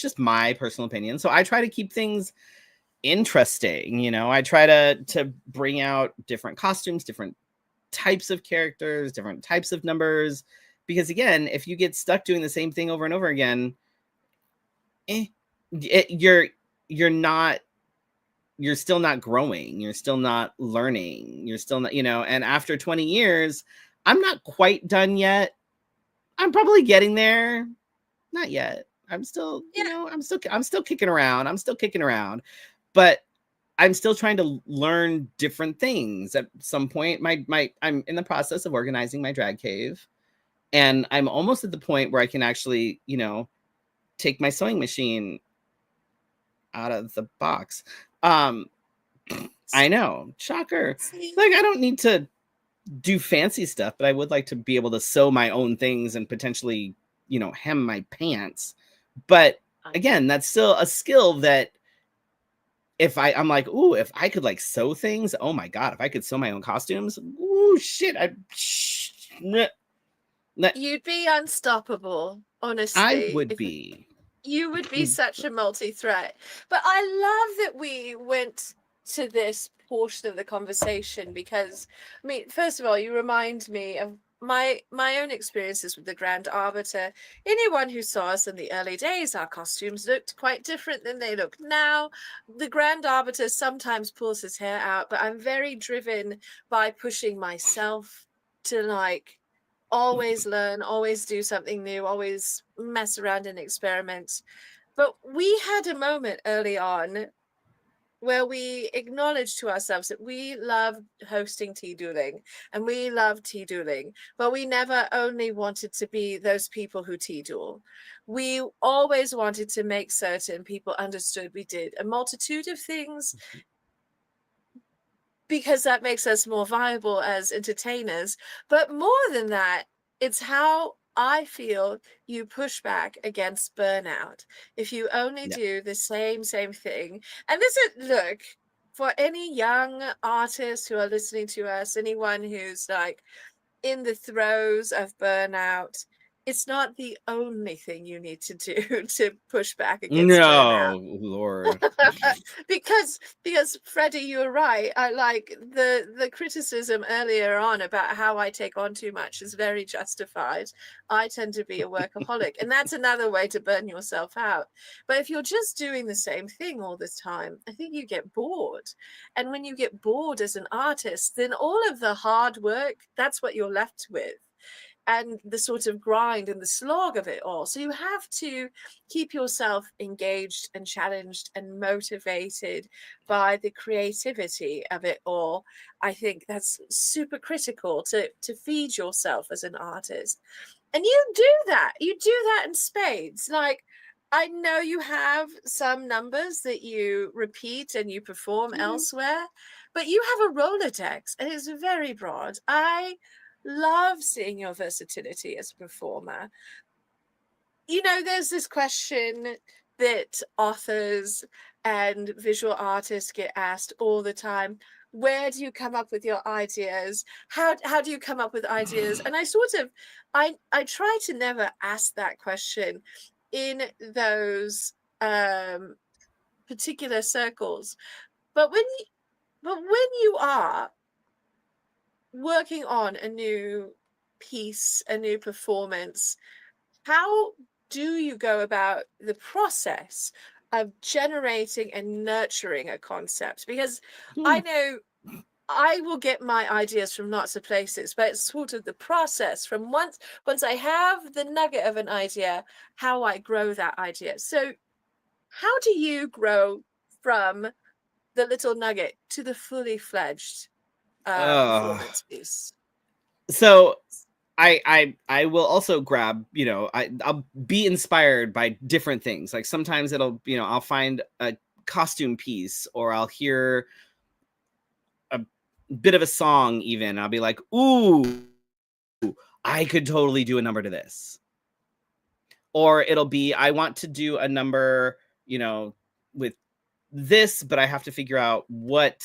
just my personal opinion. So I try to keep things interesting. You know, I try to bring out different costumes, different types of characters, different types of numbers, because again, if you get stuck doing the same thing over and over again, eh, you're not you're still not growing, you're still not learning, you're still not, you know. And after 20 years, I'm not quite done yet. I'm probably getting there. Not yet. I'm still, you Yeah. know, I'm still kicking around. I'm still kicking around. But I'm still trying to learn different things. At some point, I'm in the process of organizing my drag cave, and I'm almost at the point where I can actually, you know, take my sewing machine out of the box. Um, I know, shocker. See? Like, I don't need to do fancy stuff, but I would like to be able to sew my own things and potentially, you know, hem my pants. But again, that's still a skill that if I'm like, ooh, if I could like sew things, oh my God, if I could sew my own costumes, ooh, shit, You'd be unstoppable, I honestly. would If be. you would be such a multi-threat. But I love that we went to this portion of the conversation because, I mean, first of all, you remind me of my own experiences with the Grand Arbiter, anyone who saw us in the early days, our costumes looked quite different than they look now. The Grand Arbiter sometimes pulls his hair out, but I'm very driven by pushing myself to like always learn, always do something new, always mess around and experiment. But we had a moment early on where we acknowledge to ourselves that we love hosting tea dueling and we love tea dueling, but we never only wanted to be those people who tea duel. We always wanted to make certain people understood we did a multitude of things because that makes us more viable as entertainers. But more than that, it's how I feel you push back against burnout if you only Yeah. do the same thing. And this is, look, for any young artists who are listening to us, anyone who's like in the throes of burnout, it's not the only thing you need to do to push back against burnout. No, Lord. because Freddie, you're right. I like the criticism earlier on about how I take on too much is very justified. I tend to be a workaholic, and that's another way to burn yourself out. But if you're just doing the same thing all this time, I think you get bored. And when you get bored as an artist, then all of the hard work, that's what you're left with, and the sort of grind and the slog of it all. So you have to keep yourself engaged and challenged and motivated by the creativity of it all. I think that's super critical to feed yourself as an artist. And you do that. You do that in spades. Like, I know you have some numbers that you repeat and you perform elsewhere, but you have a Rolodex and it's very broad. I love seeing your versatility as a performer. You know, there's this question that authors and visual artists get asked all the time. Where do you come up with your ideas? How do you come up with ideas? And I try to never ask that question in those particular circles. But when you are working on a new piece, a new performance, how do you go about the process of generating and nurturing a concept? Because I know I will get my ideas from lots of places, but it's sort of the process from once I have the nugget of an idea, how I grow that idea. So how do you grow from the little nugget to the fully fledged performance piece? So I will also grab, I'll be inspired by different things. Like sometimes it'll, I'll find a costume piece or I'll hear a bit of a song even. I'll be like, ooh, I could totally do a number to this. Or it'll be, I want to do a number, with this, but I have to figure out what,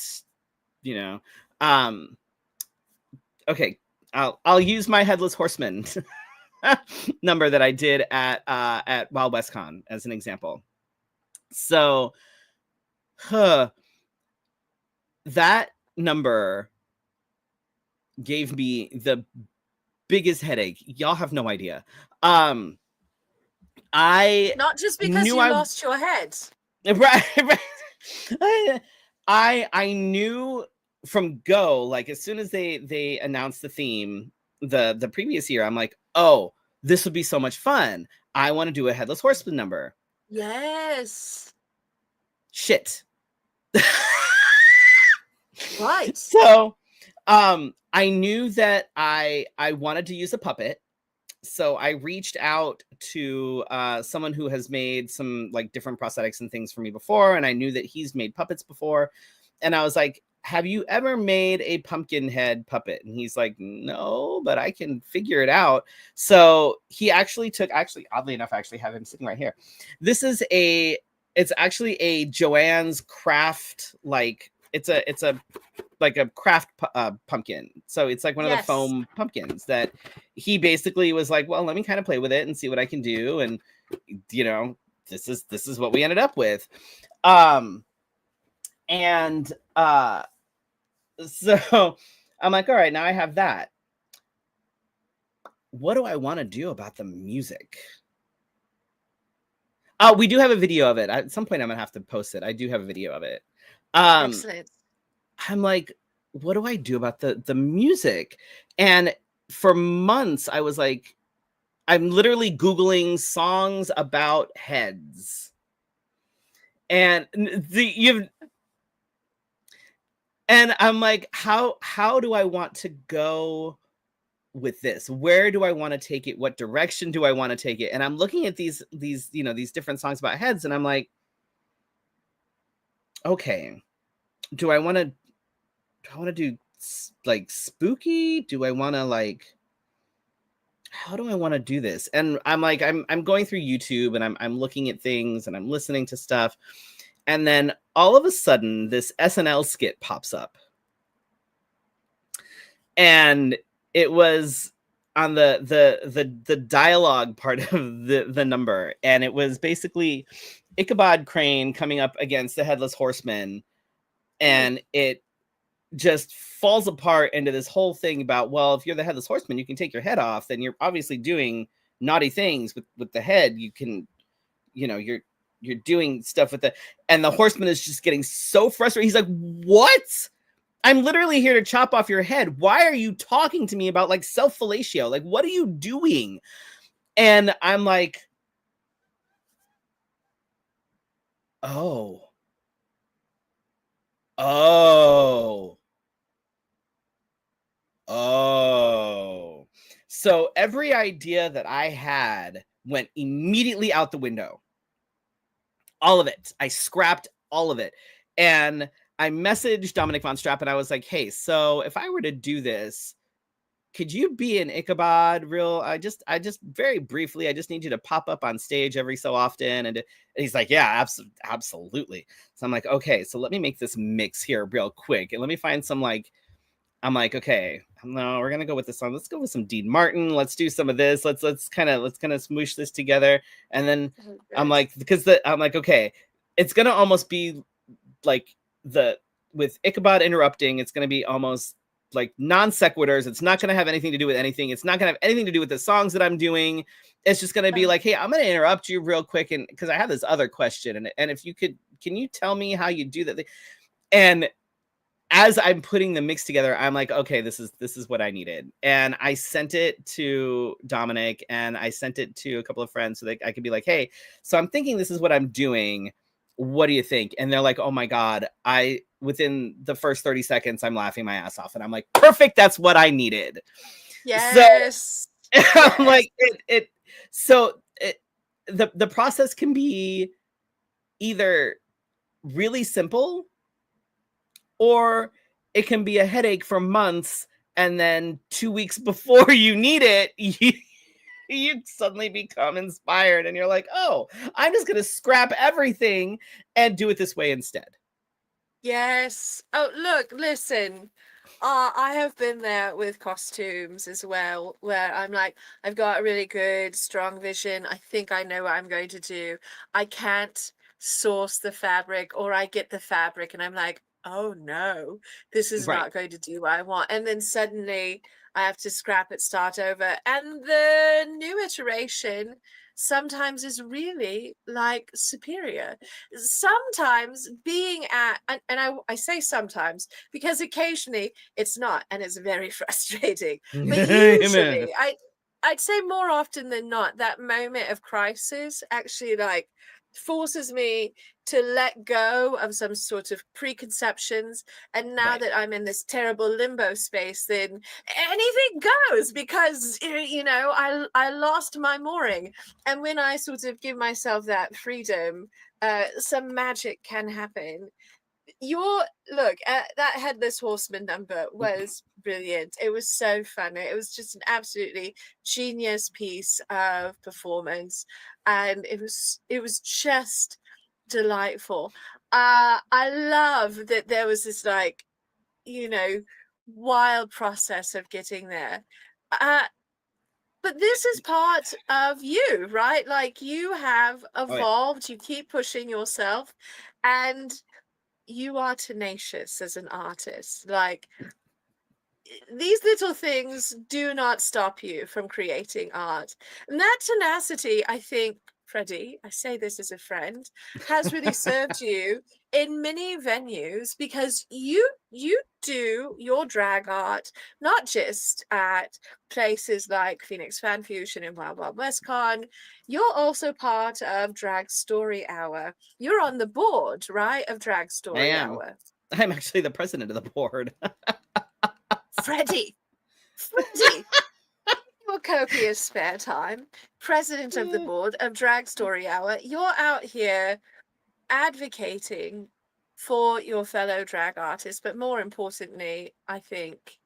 okay, I'll use my Headless Horseman number that I did at Wild West Con as an example. So, that number gave me the biggest headache. Y'all have no idea. I not just because you lost your head. Right. I knew from go, like as soon as they announced the theme the previous year, I'm like, oh, this would be so much fun. I want to do a Headless Horseman number. Yes. Shit. Right. So I knew that I wanted to use a puppet. So I reached out to someone who has made some like different prosthetics and things for me before. And I knew that he's made puppets before. And I was like, have you ever made a pumpkin head puppet? And he's like, no, but I can figure it out. So he actually oddly enough, I actually have him sitting right here. It's actually a Joanne's craft, like it's a like a craft pumpkin. So it's like one of the foam pumpkins that he basically was like, well, let me kind of play with it and see what I can do. And, this is what we ended up with. So I'm like, all right, now I have that. what do I want to do about the music? We do have a video of it. At some point I'm gonna have to post it. I do have a video of it. Excellent. I'm like, what do I do about the music? And for months I was like, I'm literally Googling songs about heads. And I'm like, how do I want to go with this? Where do I want to take it? What direction do I want to take it? And I'm looking at these these different songs about heads, and I'm like, okay, do I want to do like spooky? Do I want to like, how do I want to do this? And I'm like, I'm going through YouTube, and I'm looking at things, and I'm listening to stuff, and then all of a sudden this SNL skit pops up, and it was on the dialogue part of the number, and it was basically Ichabod Crane coming up against the Headless Horseman, and it just falls apart into this whole thing about, well, if you're the Headless Horseman, you can take your head off, then you're obviously doing naughty things with the head. You can, you're doing stuff with and the horseman is just getting so frustrated. He's like, what? I'm literally here to chop off your head. Why are you talking to me about like self-fellatio? Like, what are you doing? And I'm like, oh. So every idea that I had went immediately out the window. All of it. I scrapped all of it. And I messaged Dominic Von Strapp, and I was like, hey, so if I were to do this, could you be an Ichabod I just very briefly, I just need you to pop up on stage every so often. And he's like, yeah, absolutely. So I'm like, okay, so let me make this mix here real quick. And let me find some I'm like, okay, no, we're gonna go with this song. Let's go with some Dean Martin. Let's do some of this. Let's kind of smoosh this together. And then I'm like, I'm like, okay, it's gonna almost be like with Ichabod interrupting, it's gonna be almost like non sequiturs. It's not going to have anything to do with anything. It's not going to have anything to do with the songs that I'm doing. It's just going to be like, hey, I'm going to interrupt you real quick. And because I have this other question. And if you could, can you tell me how you do that? And as I'm putting the mix together, I'm like, okay, this is what I needed. And I sent it to Dominic, and I sent it to a couple of friends so that I could be like, hey, so I'm thinking this is what I'm doing. What do you think? And they're like, oh my God, within the first 30 seconds, I'm laughing my ass off. And I'm like, perfect. That's what I needed. Yes. So I'm like, the process can be either really simple, or it can be a headache for months. And then 2 weeks before you need it, you suddenly become inspired, and you're like, oh, I'm just going to scrap everything and do it this way instead. Yes. Oh, look, listen. I have been there with costumes as well, where I'm like, I've got a really good, strong vision. I think I know what I'm going to do. I can't source the fabric, or I get the fabric and I'm like, oh no, this is Right. not going to do what I want. And then suddenly I have to scrap it, start over. And the new iteration sometimes is really like superior. Sometimes being at, and I say sometimes because occasionally it's not, and it's very frustrating. But usually I'd say more often than not, that moment of crisis actually like forces me to let go of some sort of preconceptions. And now that I'm in this terrible limbo space, then anything goes, because I lost my mooring. And when I sort of give myself that freedom, some magic can happen. That Headless Horseman number was brilliant. It was so funny. It was just an absolutely genius piece of performance, and it was just delightful. I love that there was this like, wild process of getting there. But this is part of you, right? Like, you have evolved, you keep pushing yourself, and you are tenacious as an artist. Like, these little things do not stop you from creating art. And that tenacity, I think, Freddie, I say this as a friend, has really served you in many venues, because you do your drag art not just at places like Phoenix Fan Fusion and Wild Wild West Con. You're also part of Drag Story Hour. You're on the board, right, of Drag I Story am. Hour. I'm actually the president of the board. Freddie, your copious spare time, president of the board of Drag Story Hour, you're out here advocating for your fellow drag artists, but more importantly, I think,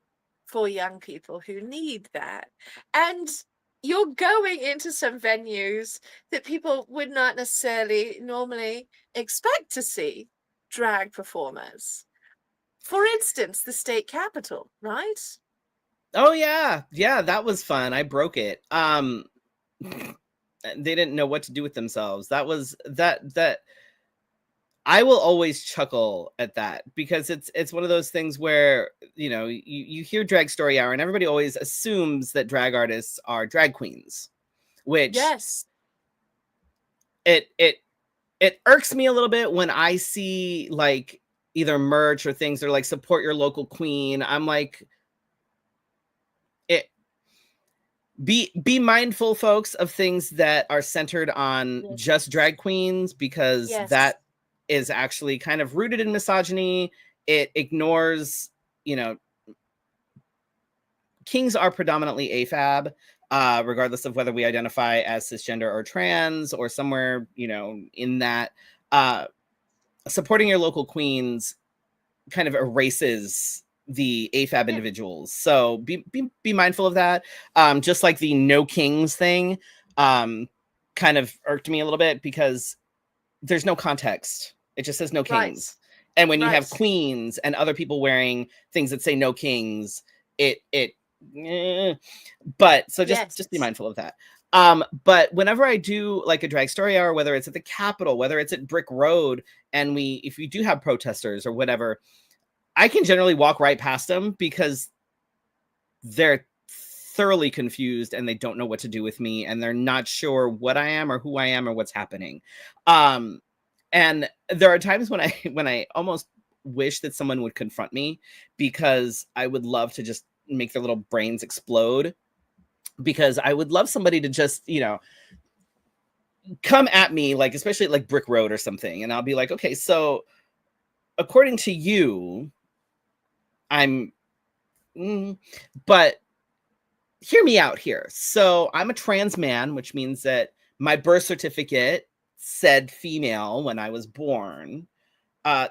for young people who need that. And you're going into some venues that people would not necessarily normally expect to see drag performers. For instance, the state capitol, right? Oh yeah. Yeah, that was fun. I broke it. They didn't know what to do with themselves. That I will always chuckle at that, because it's one of those things where, you hear Drag Story Hour and everybody always assumes that drag artists are drag queens, which Yes. it irks me a little bit when I see like either merch or things that are like support your local queen. I'm like, be mindful, folks, of things that are centered on just drag queens, because that is actually kind of rooted in misogyny. It ignores, kings are predominantly AFAB, regardless of whether we identify as cisgender or trans or somewhere, in that. Supporting your local queens kind of erases the AFAB individuals. So be mindful of that. Just like the no kings thing kind of irked me a little bit, because there's no context. It just says no kings. Right. And when you have queens and other people wearing things that say no kings, but so just be mindful of that. But whenever I do like a drag story hour, whether it's at the Capitol, whether it's at Brick Road, and if we do have protesters or whatever, I can generally walk right past them, because they're thoroughly confused and they don't know what to do with me, and they're not sure what I am or who I am or what's happening. And there are times when I almost wish that someone would confront me, because I would love to just make their little brains explode, because I would love somebody to just, come at me, like, especially like Brick Road or something. And I'll be like, okay, so according to you, but hear me out here. So I'm a trans man, which means that my birth certificate said female when I was born.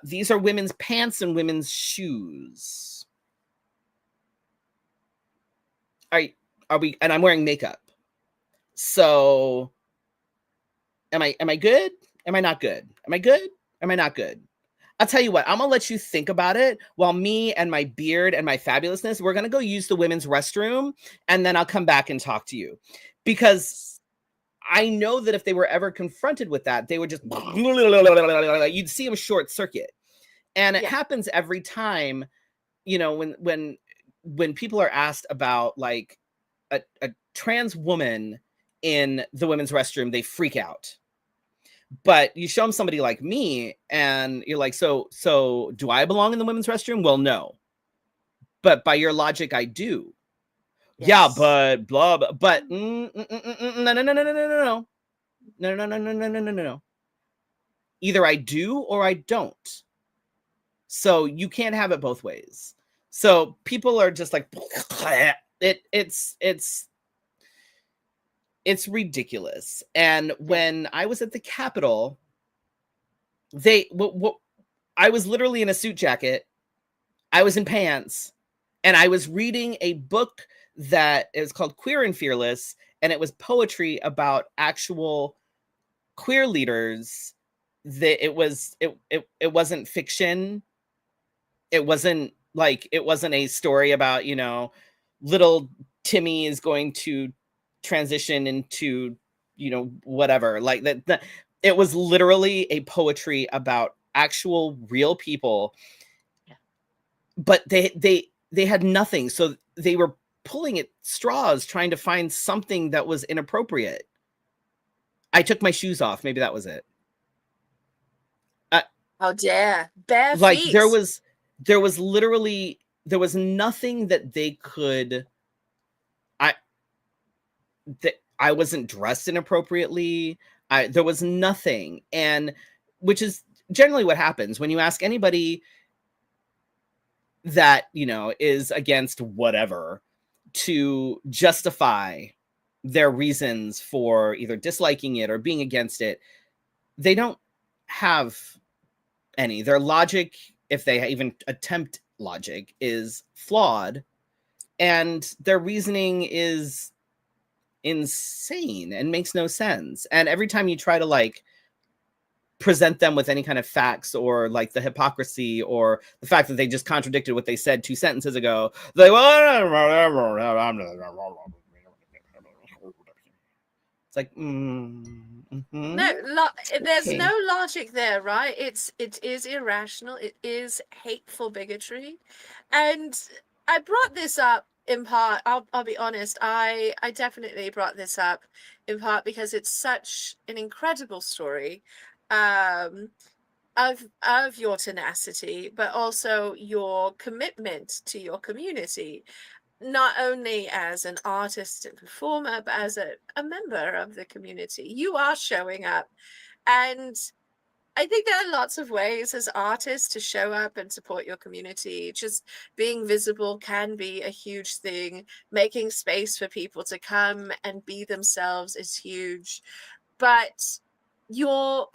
These are women's pants and women's shoes. Are we, and I'm wearing makeup. So am I good? Am I not good? Am I good? Am I not good? I'll tell you what, I'm going to let you think about it while me and my beard and my fabulousness, we're going to go use the women's restroom, and then I'll come back and talk to you. Because I know that if they were ever confronted with that, they would just, you'd see them short circuit. And it happens every time, when people are asked about like a trans woman in the women's restroom, they freak out. But you show them somebody like me and you're like, so do I belong in the women's restroom? Well, no. But by your logic, I do. Yes. Yeah, but blah, blah, but no. Either I do or I don't. So you can't have it both ways. So people are just like, it's ridiculous. And when I was at the Capitol, I was literally in a suit jacket. I was in pants, and I was reading a book that is called Queer and Fearless, and it was poetry about actual queer leaders. That it wasn't fiction. It wasn't a story about, little Timmy is going to transition into, whatever, like that. It was literally a poetry about actual real people. Yeah. But they had nothing. So they were pulling at straws, trying to find something that was inappropriate. I took my shoes off. Maybe that was it. How dare. Bare Like feet. there was literally, there was nothing that they could, I, that I wasn't dressed inappropriately. There was nothing. And which is generally what happens when you ask anybody that, you know, is against whatever to justify their reasons for either disliking it or being against it. They don't have any. Their logic, if they even attempt logic, is flawed, and their reasoning is insane and makes no sense. And every time you try to like present them with any kind of facts or like the hypocrisy or the fact that they just contradicted what they said 2 sentences ago, they're like, it's like, No, there's okay. no logic there, right? It is irrational. It is hateful bigotry, and I brought this up in part. I'll be honest. I definitely brought this up in part because it's such an incredible story, um, of your tenacity, but also your commitment to your community, not only as an artist and performer, but as a member of the community. You are showing up. And I think there are lots of ways as artists to show up and support your community. Just being visible can be a huge thing. Making space for people to come and be themselves is huge. But you're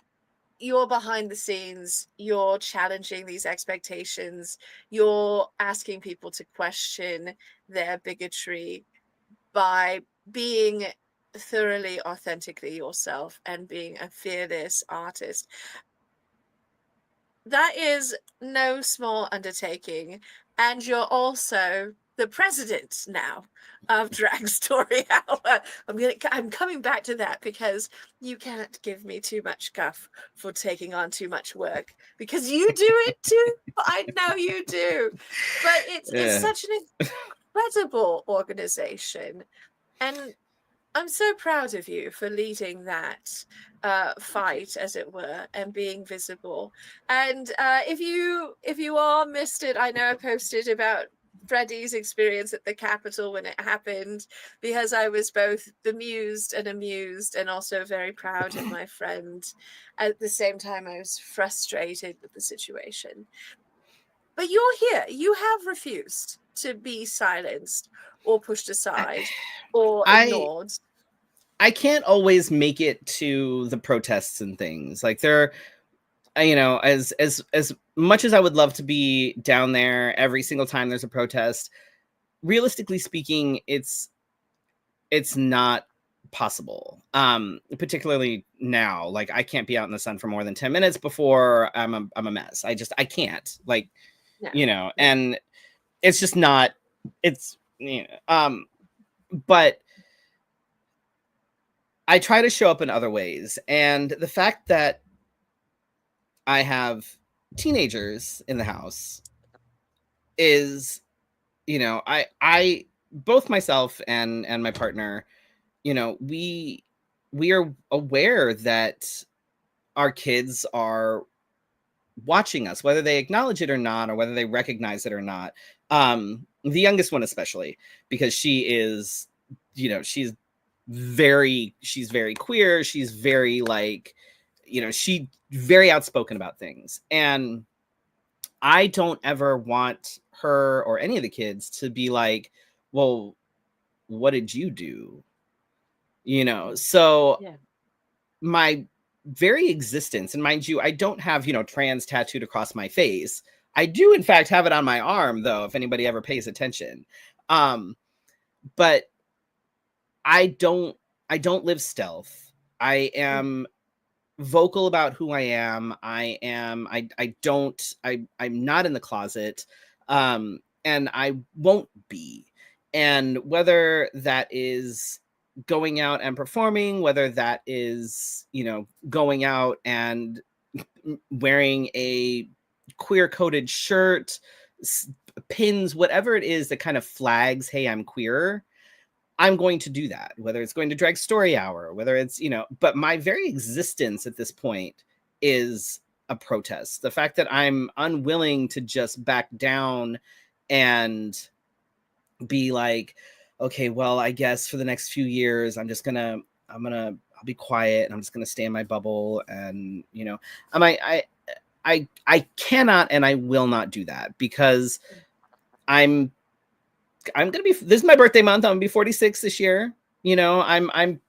you're behind the scenes, you're challenging these expectations, you're asking people to question their bigotry by being thoroughly authentically yourself and being a fearless artist. That is no small undertaking, and you're also the president now of Drag Story Hour. I'm coming back to that because you can't give me too much guff for taking on too much work, because you do it too. I know you do, but it's such an incredible organization, and I'm so proud of you for leading that fight, as it were, and being visible. And if you all missed it, I know I posted about Freddie's experience at the Capitol when it happened, because I was both bemused and amused, and also very proud of my friend. At the same time, I was frustrated with the situation. But you're here. You have refused to be silenced or pushed aside or I ignored. I can't always make it to the protests and things. Like there, you know, as much as I would love to be down there every single time there's a protest, realistically speaking, it's not possible. Particularly now, like I can't be out in the sun for more than 10 minutes before I'm a mess. I can't, like, No. you know, and it's just not, it's, you know, but I try to show up in other ways. And the fact that I have teenagers in the house is, you know, I both myself and my partner, you know, we are aware that our kids are watching us, whether they acknowledge it or not, or whether they recognize it or not. The youngest one especially, because she is, you know, she's very queer. She's very like, you know, she very outspoken about things. And I don't ever want her or any of the kids to be like, well, what did you do? You know, so Yeah. my very existence, and mind you, I don't have, you know, trans tattooed across my face. I do, in fact, have it on my arm, though, if anybody ever pays attention. But I don't live stealth. I am vocal about who I am. I'm not in the closet. And I won't be. And whether that is going out and performing, whether that is, you know, going out and wearing a queer coded shirt, pins, whatever it is that kind of flags, hey, I'm queer, I'm going to do that, whether it's going to drag story hour, whether it's, but my very existence at this point is a protest. The fact that I'm unwilling to just back down and be like, okay, well, I guess for the next few years, I'll be quiet and I'm just gonna stay in my bubble. And I cannot and I will not do that, because I'm gonna be, this is my birthday month. I'm gonna be 46 this year. I'm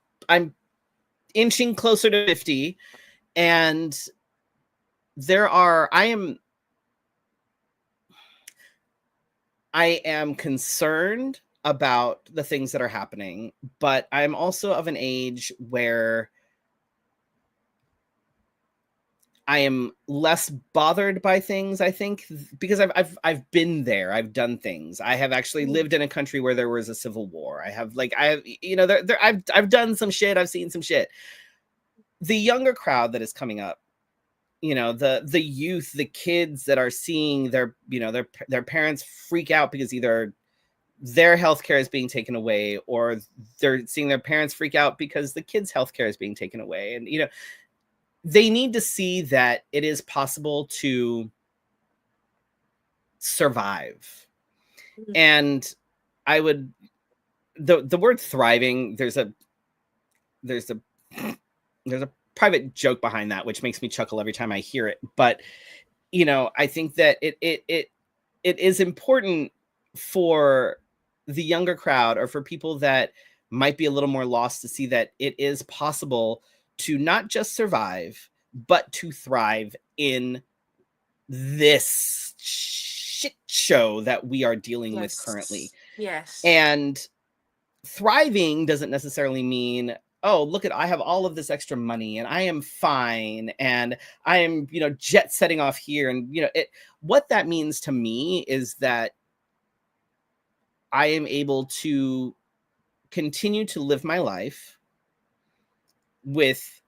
inching closer to 50, and I am concerned about the things that are happening, but I'm also of an age where I am less bothered by things, I think, because I've been there. I've done things. I have actually lived in a country where there was a civil war. I've done some shit. I've seen some shit. The younger crowd that is coming up, the youth, the kids that are seeing their parents freak out because either their healthcare is being taken away, or they're seeing their parents freak out because the kids' healthcare is being taken away. And, they need to see that it is possible to survive. And I would, the word thriving, there's a private joke behind that, which makes me chuckle every time I hear it. But, I think that it is important for the younger crowd, or for people that might be a little more lost, to see that it is possible to not just survive, but to thrive in this shit show that we are dealing with currently. Yes. And thriving doesn't necessarily mean, oh, look I have all of this extra money and I am fine and I am, jet setting off here. And, what that means to me is that I am able to continue to live my life with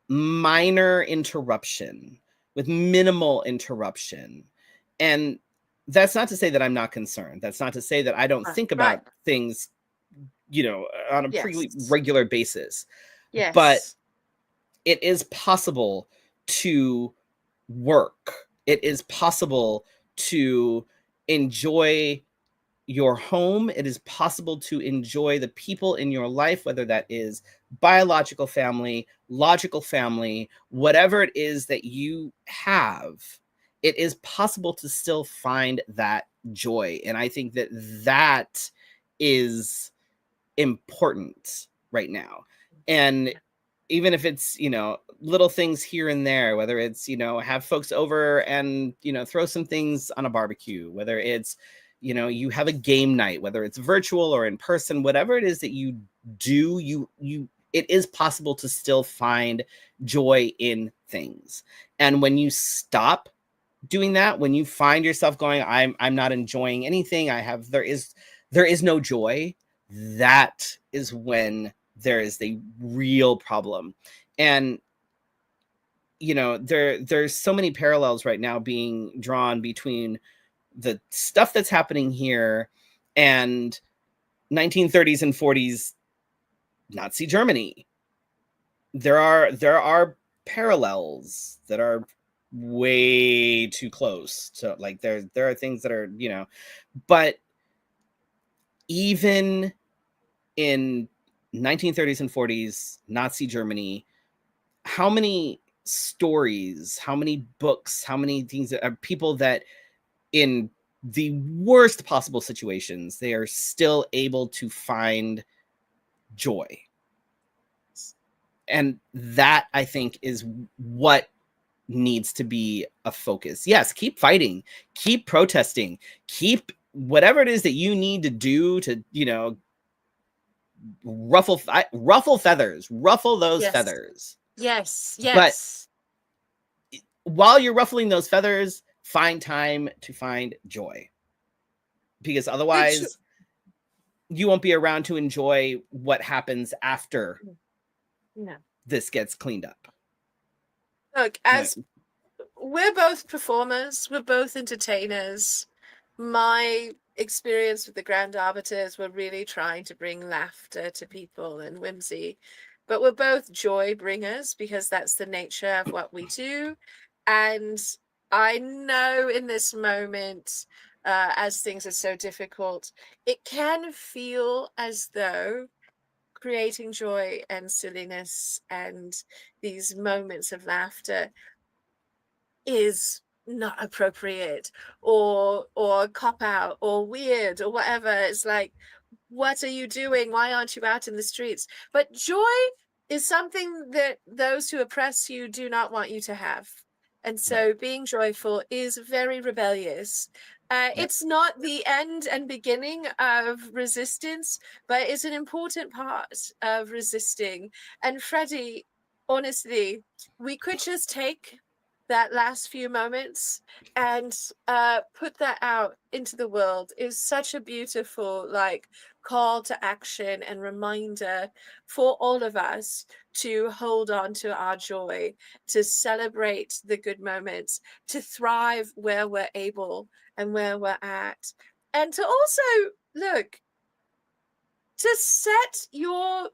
minor interruption, with minimal interruption. And that's not to say that I'm not concerned. That's not to say that I don't think about things, on a pretty regular basis. Yes. But it is possible to work. It is possible to enjoy your home. It is possible to enjoy the people in your life, whether that is biological family, logical family, whatever it is that you have. It is possible to still find that joy. And I think that that is important right now. And even if it's, little things here and there, whether it's, have folks over and, throw some things on a barbecue, whether it's, you have a game night, whether it's virtual or in person, whatever it is that you do, it is possible to still find joy in things. And when you stop doing that, when you find yourself going, I'm not enjoying anything, there is no joy, that is when there is a real problem. And there's so many parallels right now being drawn between the stuff that's happening here and 1930s and 40s Nazi Germany. There are parallels that are way too close to, like, there are things that are, but even in 1930s and 40s Nazi Germany, how many stories, how many books, how many things that are people that in the worst possible situations, they are still able to find joy. And that, I think, is what needs to be a focus. Yes, keep fighting, keep protesting, keep whatever it is that you need to do to, ruffle feathers, ruffle those feathers. Yes. But while you're ruffling those feathers, find time to find joy, because otherwise you won't be around to enjoy what happens after this gets cleaned up. Look, as we're both performers, we're both entertainers. My experience with the Grand Arbiters, we're really trying to bring laughter to people and whimsy, but we're both joy bringers because that's the nature of what we do. And I know in this moment, as things are so difficult, it can feel as though creating joy and silliness and these moments of laughter is not appropriate or cop out or weird or whatever. It's like, what are you doing? Why aren't you out in the streets? But joy is something that those who oppress you do not want you to have. And so Right. being joyful is very rebellious. Yep. It's not the end and beginning of resistance, but it's an important part of resisting. And Freddie, honestly, we could just take that last few moments and put that out into the world. Is such a beautiful like call to action and reminder for all of us to hold on to our joy, to celebrate the good moments, to thrive where we're able and where we're at, and to also look to set your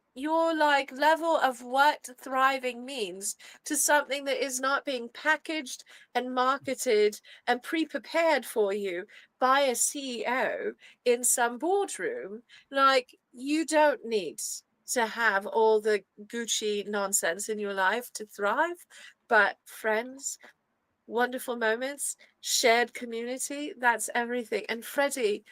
like level of what thriving means to something that is not being packaged and marketed and pre-prepared for you by a CEO in some boardroom. Like, you don't need to have all the Gucci nonsense in your life to thrive, but friends, wonderful moments, shared community, that's everything. And Freddie,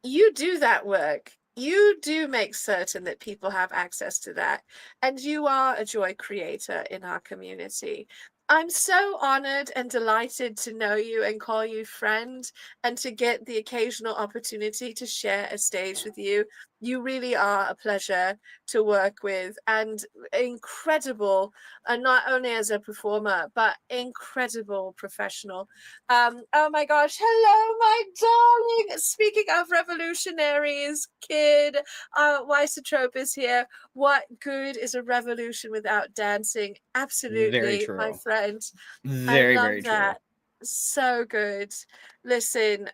you do that work. You do make certain that people have access to that. And you are a joy creator in our community. I'm so honored and delighted to know you and call you friend and to get the occasional opportunity to share a stage with you. You really are a pleasure to work with and incredible, and not only as a performer, but incredible professional. Oh my gosh, hello, my darling. Speaking of revolutionaries, kid, Weisotrope is here. What good is a revolution without dancing? Very Absolutely, my true. friend. I Very, love very true. that. So good. Listen,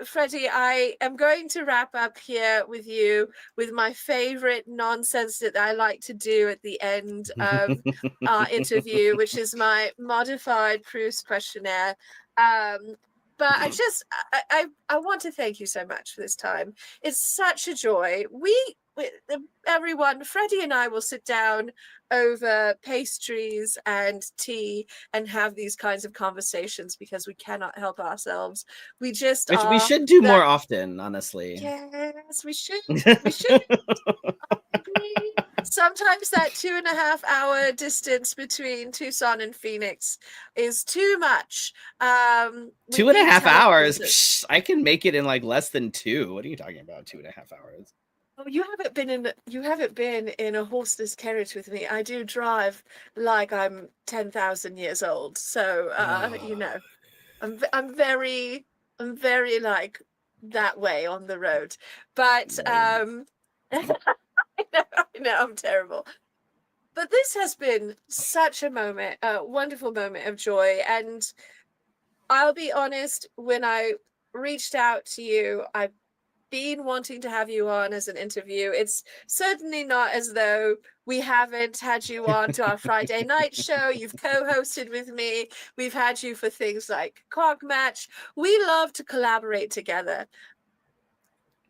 Freddie, I am going to wrap up here with you with my favorite nonsense that I like to do at the end of our interview, which is my modified Proust questionnaire. But I want to thank you so much for this time. It's such a joy. Everyone, Freddie and I will sit down over pastries and tea and have these kinds of conversations because we cannot help ourselves. We just Which we are should do more that. often, honestly. Yes, we should. We should agree. Sometimes that 2.5 hour distance between Tucson and Phoenix is too much. We Two and a need half hours. teleporters. Psh, I can make it in like less than 2. What are you talking about? 2.5 hours. Oh, you haven't been in a horseless carriage with me. I do drive like I'm 10,000 years old. So I'm very like that way on the road. But Lame. I know I'm terrible. But this has been such a moment, a wonderful moment of joy. And I'll be honest, when I reached out to you, I've been wanting to have you on as an interview. It's certainly not as though we haven't had you on to our Friday night show. You've co-hosted with me. We've had you for things like Cog Match. We love to collaborate together.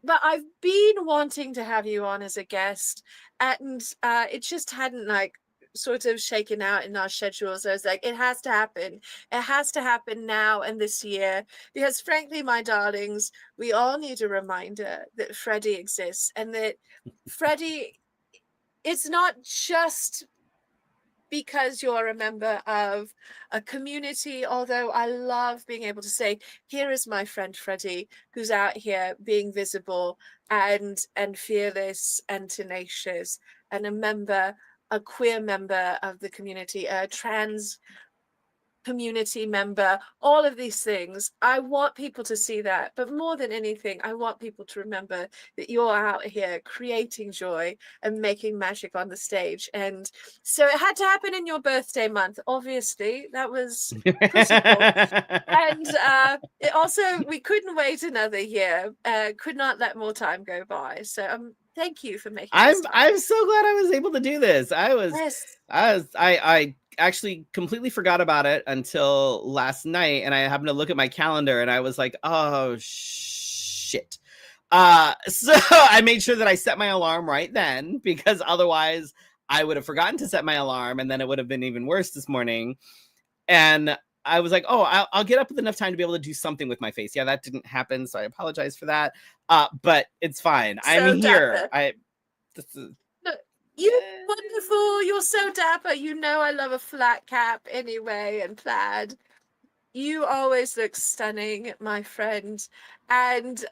But I've been wanting to have you on as a guest, and it just hadn't like sort of shaken out in our schedules. I was like, it has to happen. It has to happen now and this year. Because frankly, my darlings, we all need a reminder that Freddie exists and that Freddie, it's not just because you're a member of a community, although I love being able to say, here is my friend Freddie, who's out here being visible and fearless and tenacious, and a queer member of the community, a trans community member, all of these things. I want people to see that, but more than anything, I want people to remember that you're out here creating joy and making magic on the stage. And so it had to happen in your birthday month. Obviously, that was critical. And it also, we couldn't wait another year. Could not let more time go by. So thank you for making this time. I'm so glad I was able to do this. Yes. I actually completely forgot about it until last night, and I happened to look at my calendar and I was like, oh shit. So I made sure that I set my alarm right then, because otherwise I would have forgotten to set my alarm, and then it would have been even worse this morning. And I was like, oh, I'll get up with enough time to be able to do something with my face. Yeah, that didn't happen, so I apologize for that. But it's fine. I'm So here. dapper. This is, Look, you're wonderful. You're so dapper. You know I love a flat cap anyway, and plaid. You always look stunning, my friend. And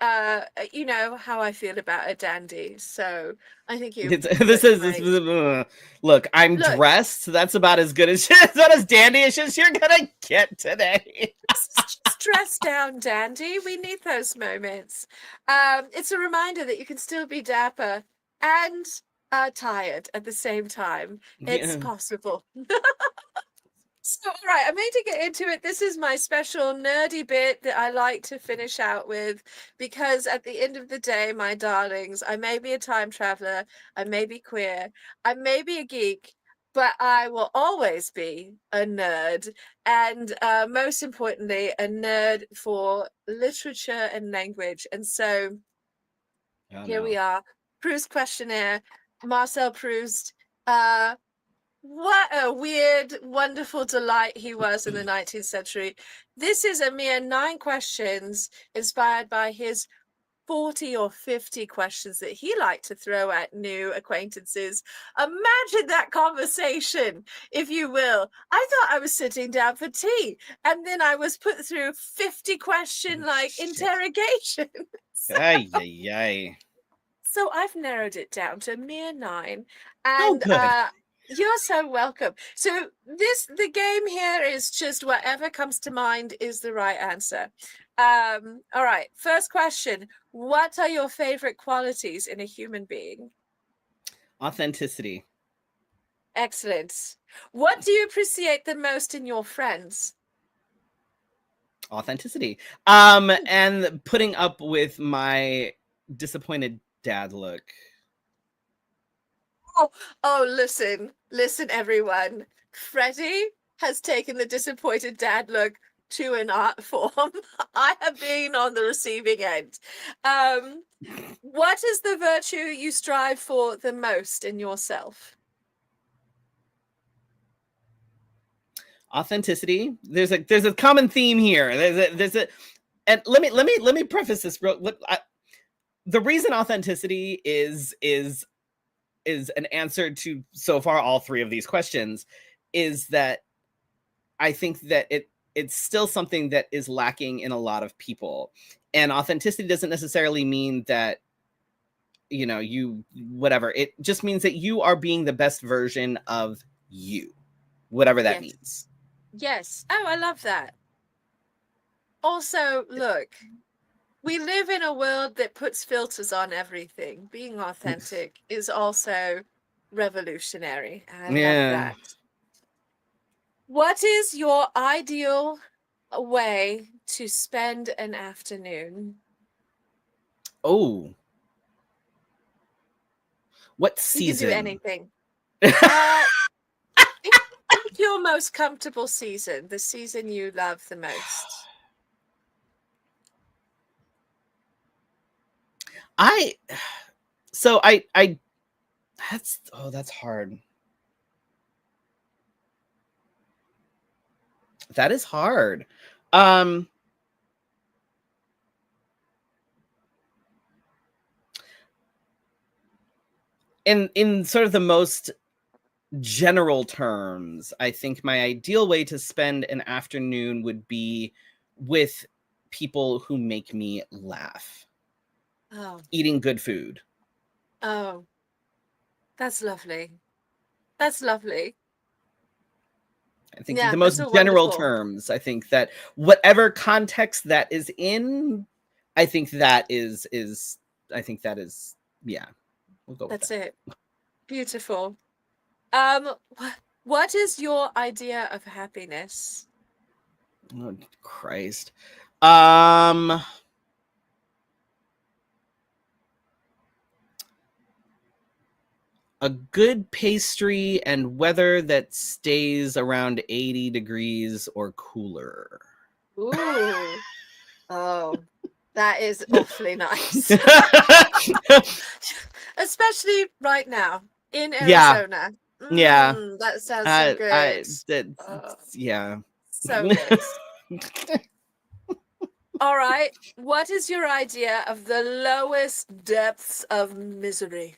you know how I feel about a dandy. So I think you this look is great. look, I'm Look, dressed. That's about as good as it's not as dandy as you're gonna get today. just dress down, dandy. We need those moments. It's a reminder that you can still be dapper and tired at the same time. It's Yeah. possible. So, all right, I'm going to get into it. This is my special nerdy bit that I like to finish out with, because at the end of the day, my darlings, I may be a time traveler, I may be queer, I may be a geek, but I will always be a nerd. And most importantly, a nerd for literature and language. And so here we are. Proust questionnaire, Marcel Proust. What a weird, wonderful delight he was in the 19th century. This is a mere 9 questions inspired by his 40 or 50 questions that he liked to throw at new acquaintances. Imagine that conversation, if you will. I thought I was sitting down for tea, and then I was put through 50 question interrogation. Ay, ay, ay. So I've narrowed it down to a mere 9. Oh, And good. you're so welcome. So the game here is just whatever comes to mind is the right answer. All right. First question. What are your favorite qualities in a human being? Authenticity. Excellent. What do you appreciate the most in your friends? Authenticity. And putting up with my disappointed dad look. Oh, listen, everyone. Freddie has taken the disappointed dad look to an art form. I have been on the receiving end. What is the virtue you strive for the most in yourself? Authenticity. There's a common theme here. And let me preface this real. The reason authenticity is an answer to so far all 3 of these questions is that I think that it's still something that is lacking in a lot of people. And authenticity doesn't necessarily mean that, you know, you whatever. It just means that you are being the best version of you, whatever that means. Yes. Oh, I love that. Also, look, we live in a world that puts filters on everything. Being authentic is also revolutionary. I love that. What is your ideal way to spend an afternoon? Oh. What season? You can do anything. Pick your most comfortable season, the season you love the most. That's hard. That is hard. In sort of the most general terms, I think my ideal way to spend an afternoon would be with people who make me laugh. Oh. Eating good food. Oh. That's lovely. That's lovely. I think Yeah, the that's most a general wonderful. terms. I think that whatever context that is in, I think that is I think that is yeah. We'll go with That's that. it. Beautiful. Um, what is your idea of happiness? Oh Christ. Um a good pastry and weather that stays around 80 degrees or cooler. Ooh. Oh, that is awfully nice. Especially right now in Yeah, Arizona. yeah. That sounds so good. That Oh, yeah. so good. All right. What is your idea of the lowest depths of misery?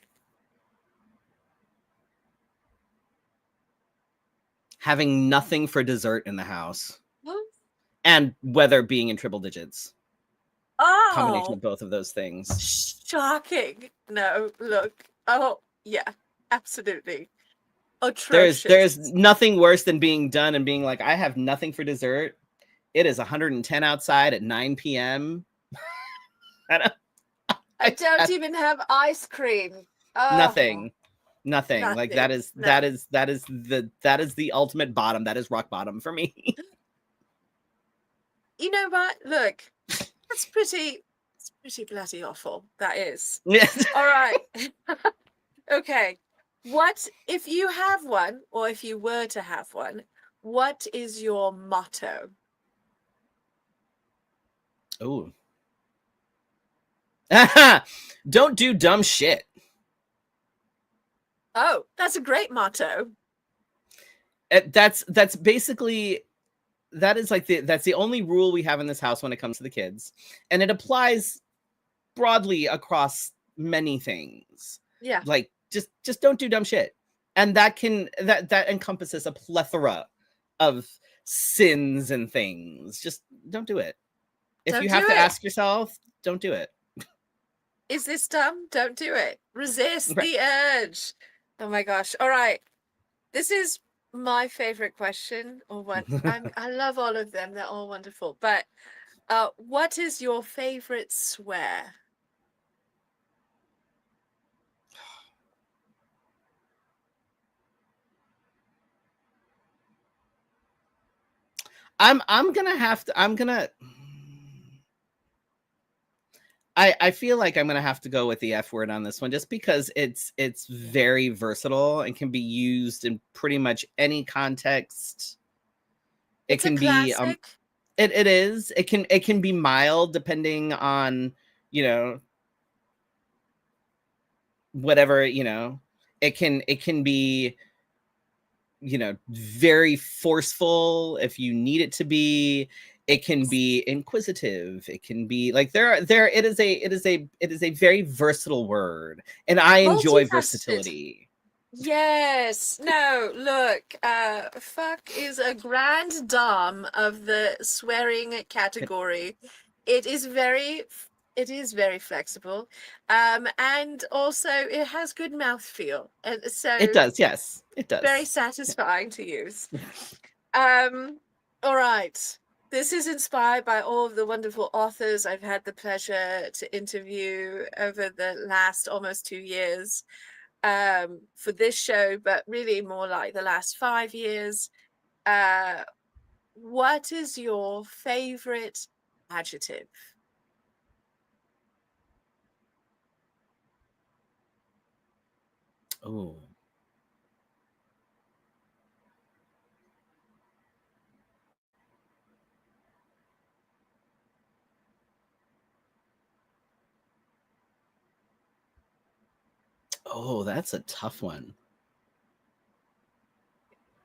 Having nothing for dessert in the house Huh? and weather being in triple digits. Combination Oh, of both of those things. shocking. No, look. Oh, yeah, absolutely. There's Atrocious. nothing worse than being done and being like, I have nothing for dessert. It is 110 outside at 9 p.m. I don't even have ice cream. Oh, Nothing. Nothing. Like nothing. No. that is the ultimate bottom. That is rock bottom for me. You know what? Look, it's pretty bloody awful. That is. Yes. All right. Okay. What, if you have one, or if you were to have one, what is your motto? Oh. Don't do dumb shit. Oh, that's a great motto. That's basically that is like that's the only rule we have in this house when it comes to the kids, and it applies broadly across many things. Yeah. Like just don't do dumb shit, and that encompasses a plethora of sins and things. Just don't do it. If Don't you do have to it. ask yourself, don't do it. Is this dumb? Don't do it. Resist Right. the urge. Oh my gosh. All right. This is my favorite question, or what I love all of them. They're all wonderful. But what is your favorite swear? I'm gonna have to. I feel like I'm gonna have to go with the F word on this one, just because it's very versatile and can be used in pretty much any context. It It's a can be classic. it is. It can be mild depending on, you know, whatever, you know. It can be, you know, very forceful if you need it to be. It can be inquisitive. It can be like there it is a very versatile word, and I enjoy Multifaceted. versatility. Yes. No, look, fuck is a grand dame of the swearing category. It is very it is very flexible. And also it has good mouthfeel. And It so does, yes. It very does. satisfying to use. Um, all right. This is inspired by all of the wonderful authors I've had the pleasure to interview over the last almost 2 years for this show, but really more like the last 5 years. Uh, what is your favorite adjective? Oh. Oh, that's a tough one.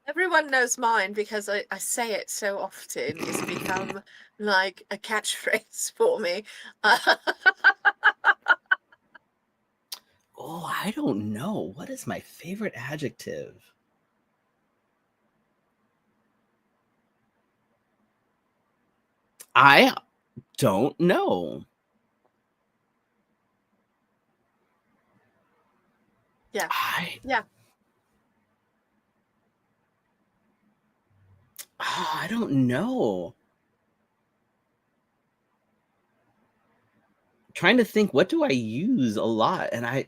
Everyone knows mine because I say it so often. It's become like a catchphrase for me. Oh, I don't know. What is my favorite adjective? I don't know. Yeah. I Yeah. Oh, I don't know. Trying to think, what do I use a lot? And I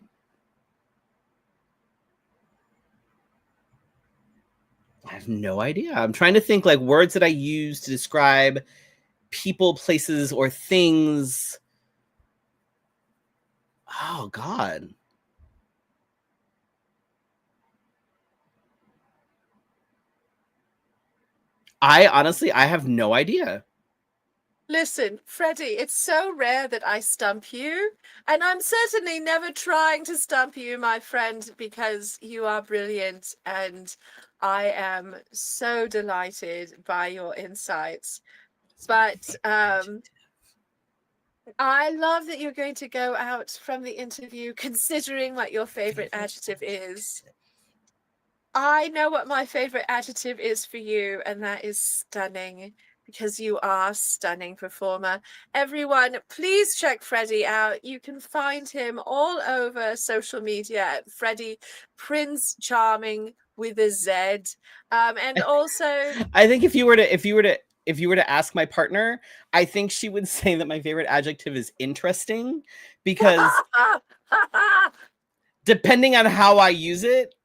have no idea. I'm trying to think like words that I use to describe people, places, or things. Oh God. I honestly, I have no idea. Listen, Freddie, it's so rare that I stump you, and I'm certainly never trying to stump you, my friend, because you are brilliant, and I am so delighted by your insights. But I love that you're going to go out from the interview considering what your favorite adjective is. I know what my favorite adjective is for you, and that is stunning, because you are a stunning performer. Everyone, please check Freddy out. You can find him all over social media at Freddy Prinze Charming with a Z. And also, I think if you were to ask my partner, I think she would say that my favorite adjective is interesting, because depending on how I use it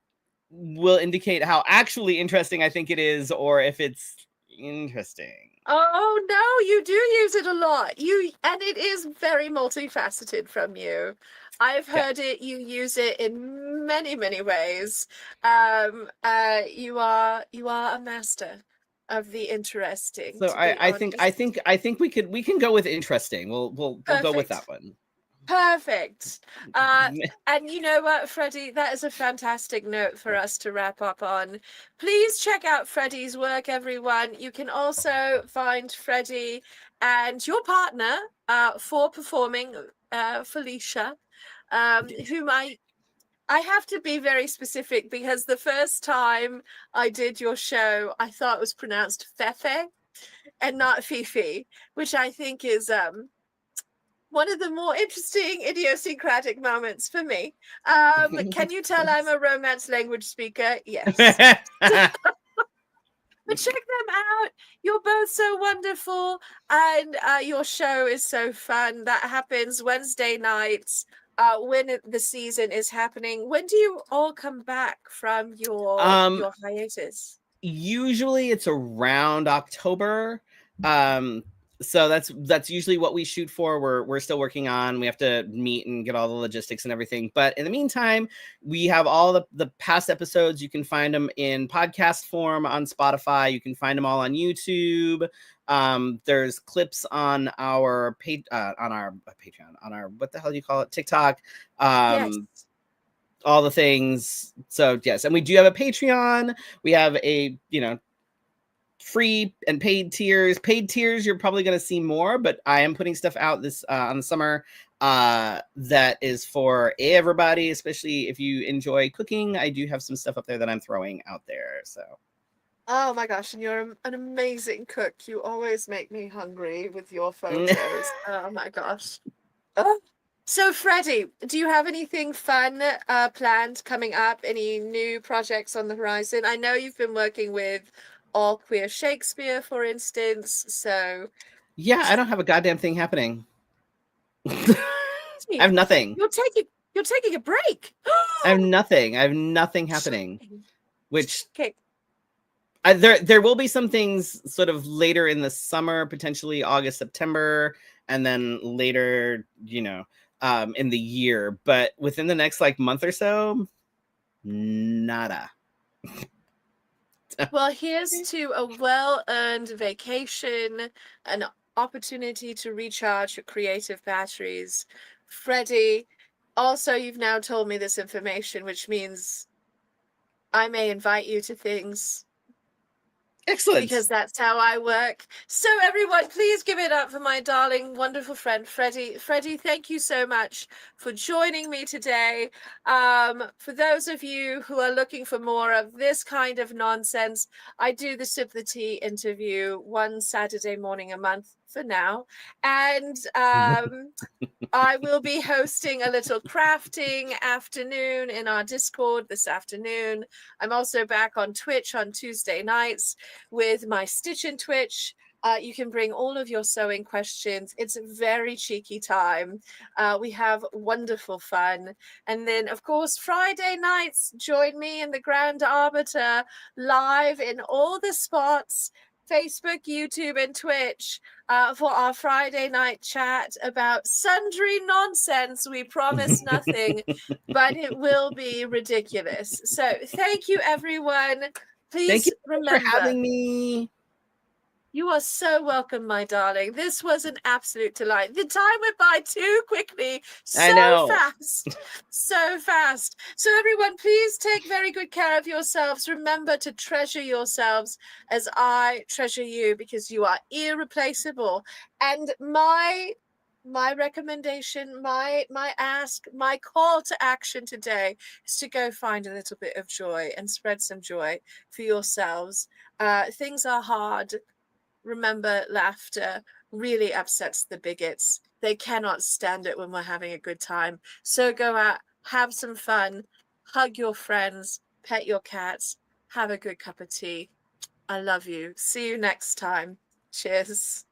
will indicate how actually interesting I think it is, or if it's interesting. Oh no, you do use it a lot. And it is very multifaceted from you. I've Okay. heard it, you use it in many, many ways. You are a master of the interesting, So to be honest. I think we can go with interesting. We'll go with that Perfect. one. Perfect. And you know what, Freddie? That is a fantastic note for us to wrap up on. Please check out Freddie's work, everyone. You can also find Freddie and your partner for performing, Felicia, whom I have to be very specific, because the first time I did your show, I thought it was pronounced Fefe and not Fifi, which I think is one of the more interesting idiosyncratic moments for me. Can you tell I'm a Romance language speaker? Yes. But check them out. You're both so wonderful, and your show is so fun. That happens Wednesday nights when the season is happening. When do you all come back from um your hiatus? Usually it's around October. So that's usually what we shoot for. We're still working on. We have to meet and get all the logistics and everything. But in the meantime, we have all the past episodes. You can find them in podcast form on Spotify. You can find them all on YouTube. There's clips on our Patreon, on our, what the hell do you call it, TikTok. Yes. All the things. So yes, and we do have a Patreon. We have a, free and paid tiers. Paid tiers, you're probably going to see more, but I am putting stuff out this on the summer that is for everybody, especially if you enjoy cooking. I do have some stuff up there that I'm throwing out there. So Oh my gosh, and you're an amazing cook. You always make me hungry with your photos. Oh my gosh. Oh. So, Freddie, do you have anything fun planned coming up? Any new projects on the horizon? I know you've been working with All Queer Shakespeare, for instance. So, yeah, I don't have a goddamn thing happening. I have nothing. you're taking a break. I have nothing. I have nothing happening. Which Okay. there will be some things sort of later in the summer, potentially August, September, and then later, in the year. But within the next like month or so, nada. Well, here's to a well-earned vacation, an opportunity to recharge your creative batteries. Freddie, also, you've now told me this information, which means I may invite you to things, Excellent. because that's how I work. So everyone, please give it up for my darling, wonderful friend, Freddie. Freddie, thank you so much for joining me today. For those of you who are looking for more of this kind of nonsense, I do the Sip the Tea interview one Saturday morning a month for now. And I will be hosting a little crafting afternoon in our Discord this afternoon. I'm also back on Twitch on Tuesday nights with my Stitch and Twitch. You can bring all of your sewing questions. It's a very cheeky time. We have wonderful fun. And then, of course, Friday nights, join me in the Grand Arbiter live in all the spots, Facebook, YouTube, and Twitch, for our Friday night chat about sundry nonsense. We promise nothing, but it will be ridiculous. So thank you, everyone. Thank Please you for remember, having me. you are so welcome, my darling. This was an absolute delight. The time went by too quickly, I so know. fast, so fast. So everyone, please take very good care of yourselves. Remember to treasure yourselves as I treasure you, because you are irreplaceable. And my recommendation, my ask, my call to action today is to go find a little bit of joy and spread some joy for yourselves. Things are hard. Remember, laughter really upsets the bigots. They cannot stand it when we're having a good time. So go out, have some fun, hug your friends, pet your cats, have a good cup of tea. I love you. See you next time. Cheers.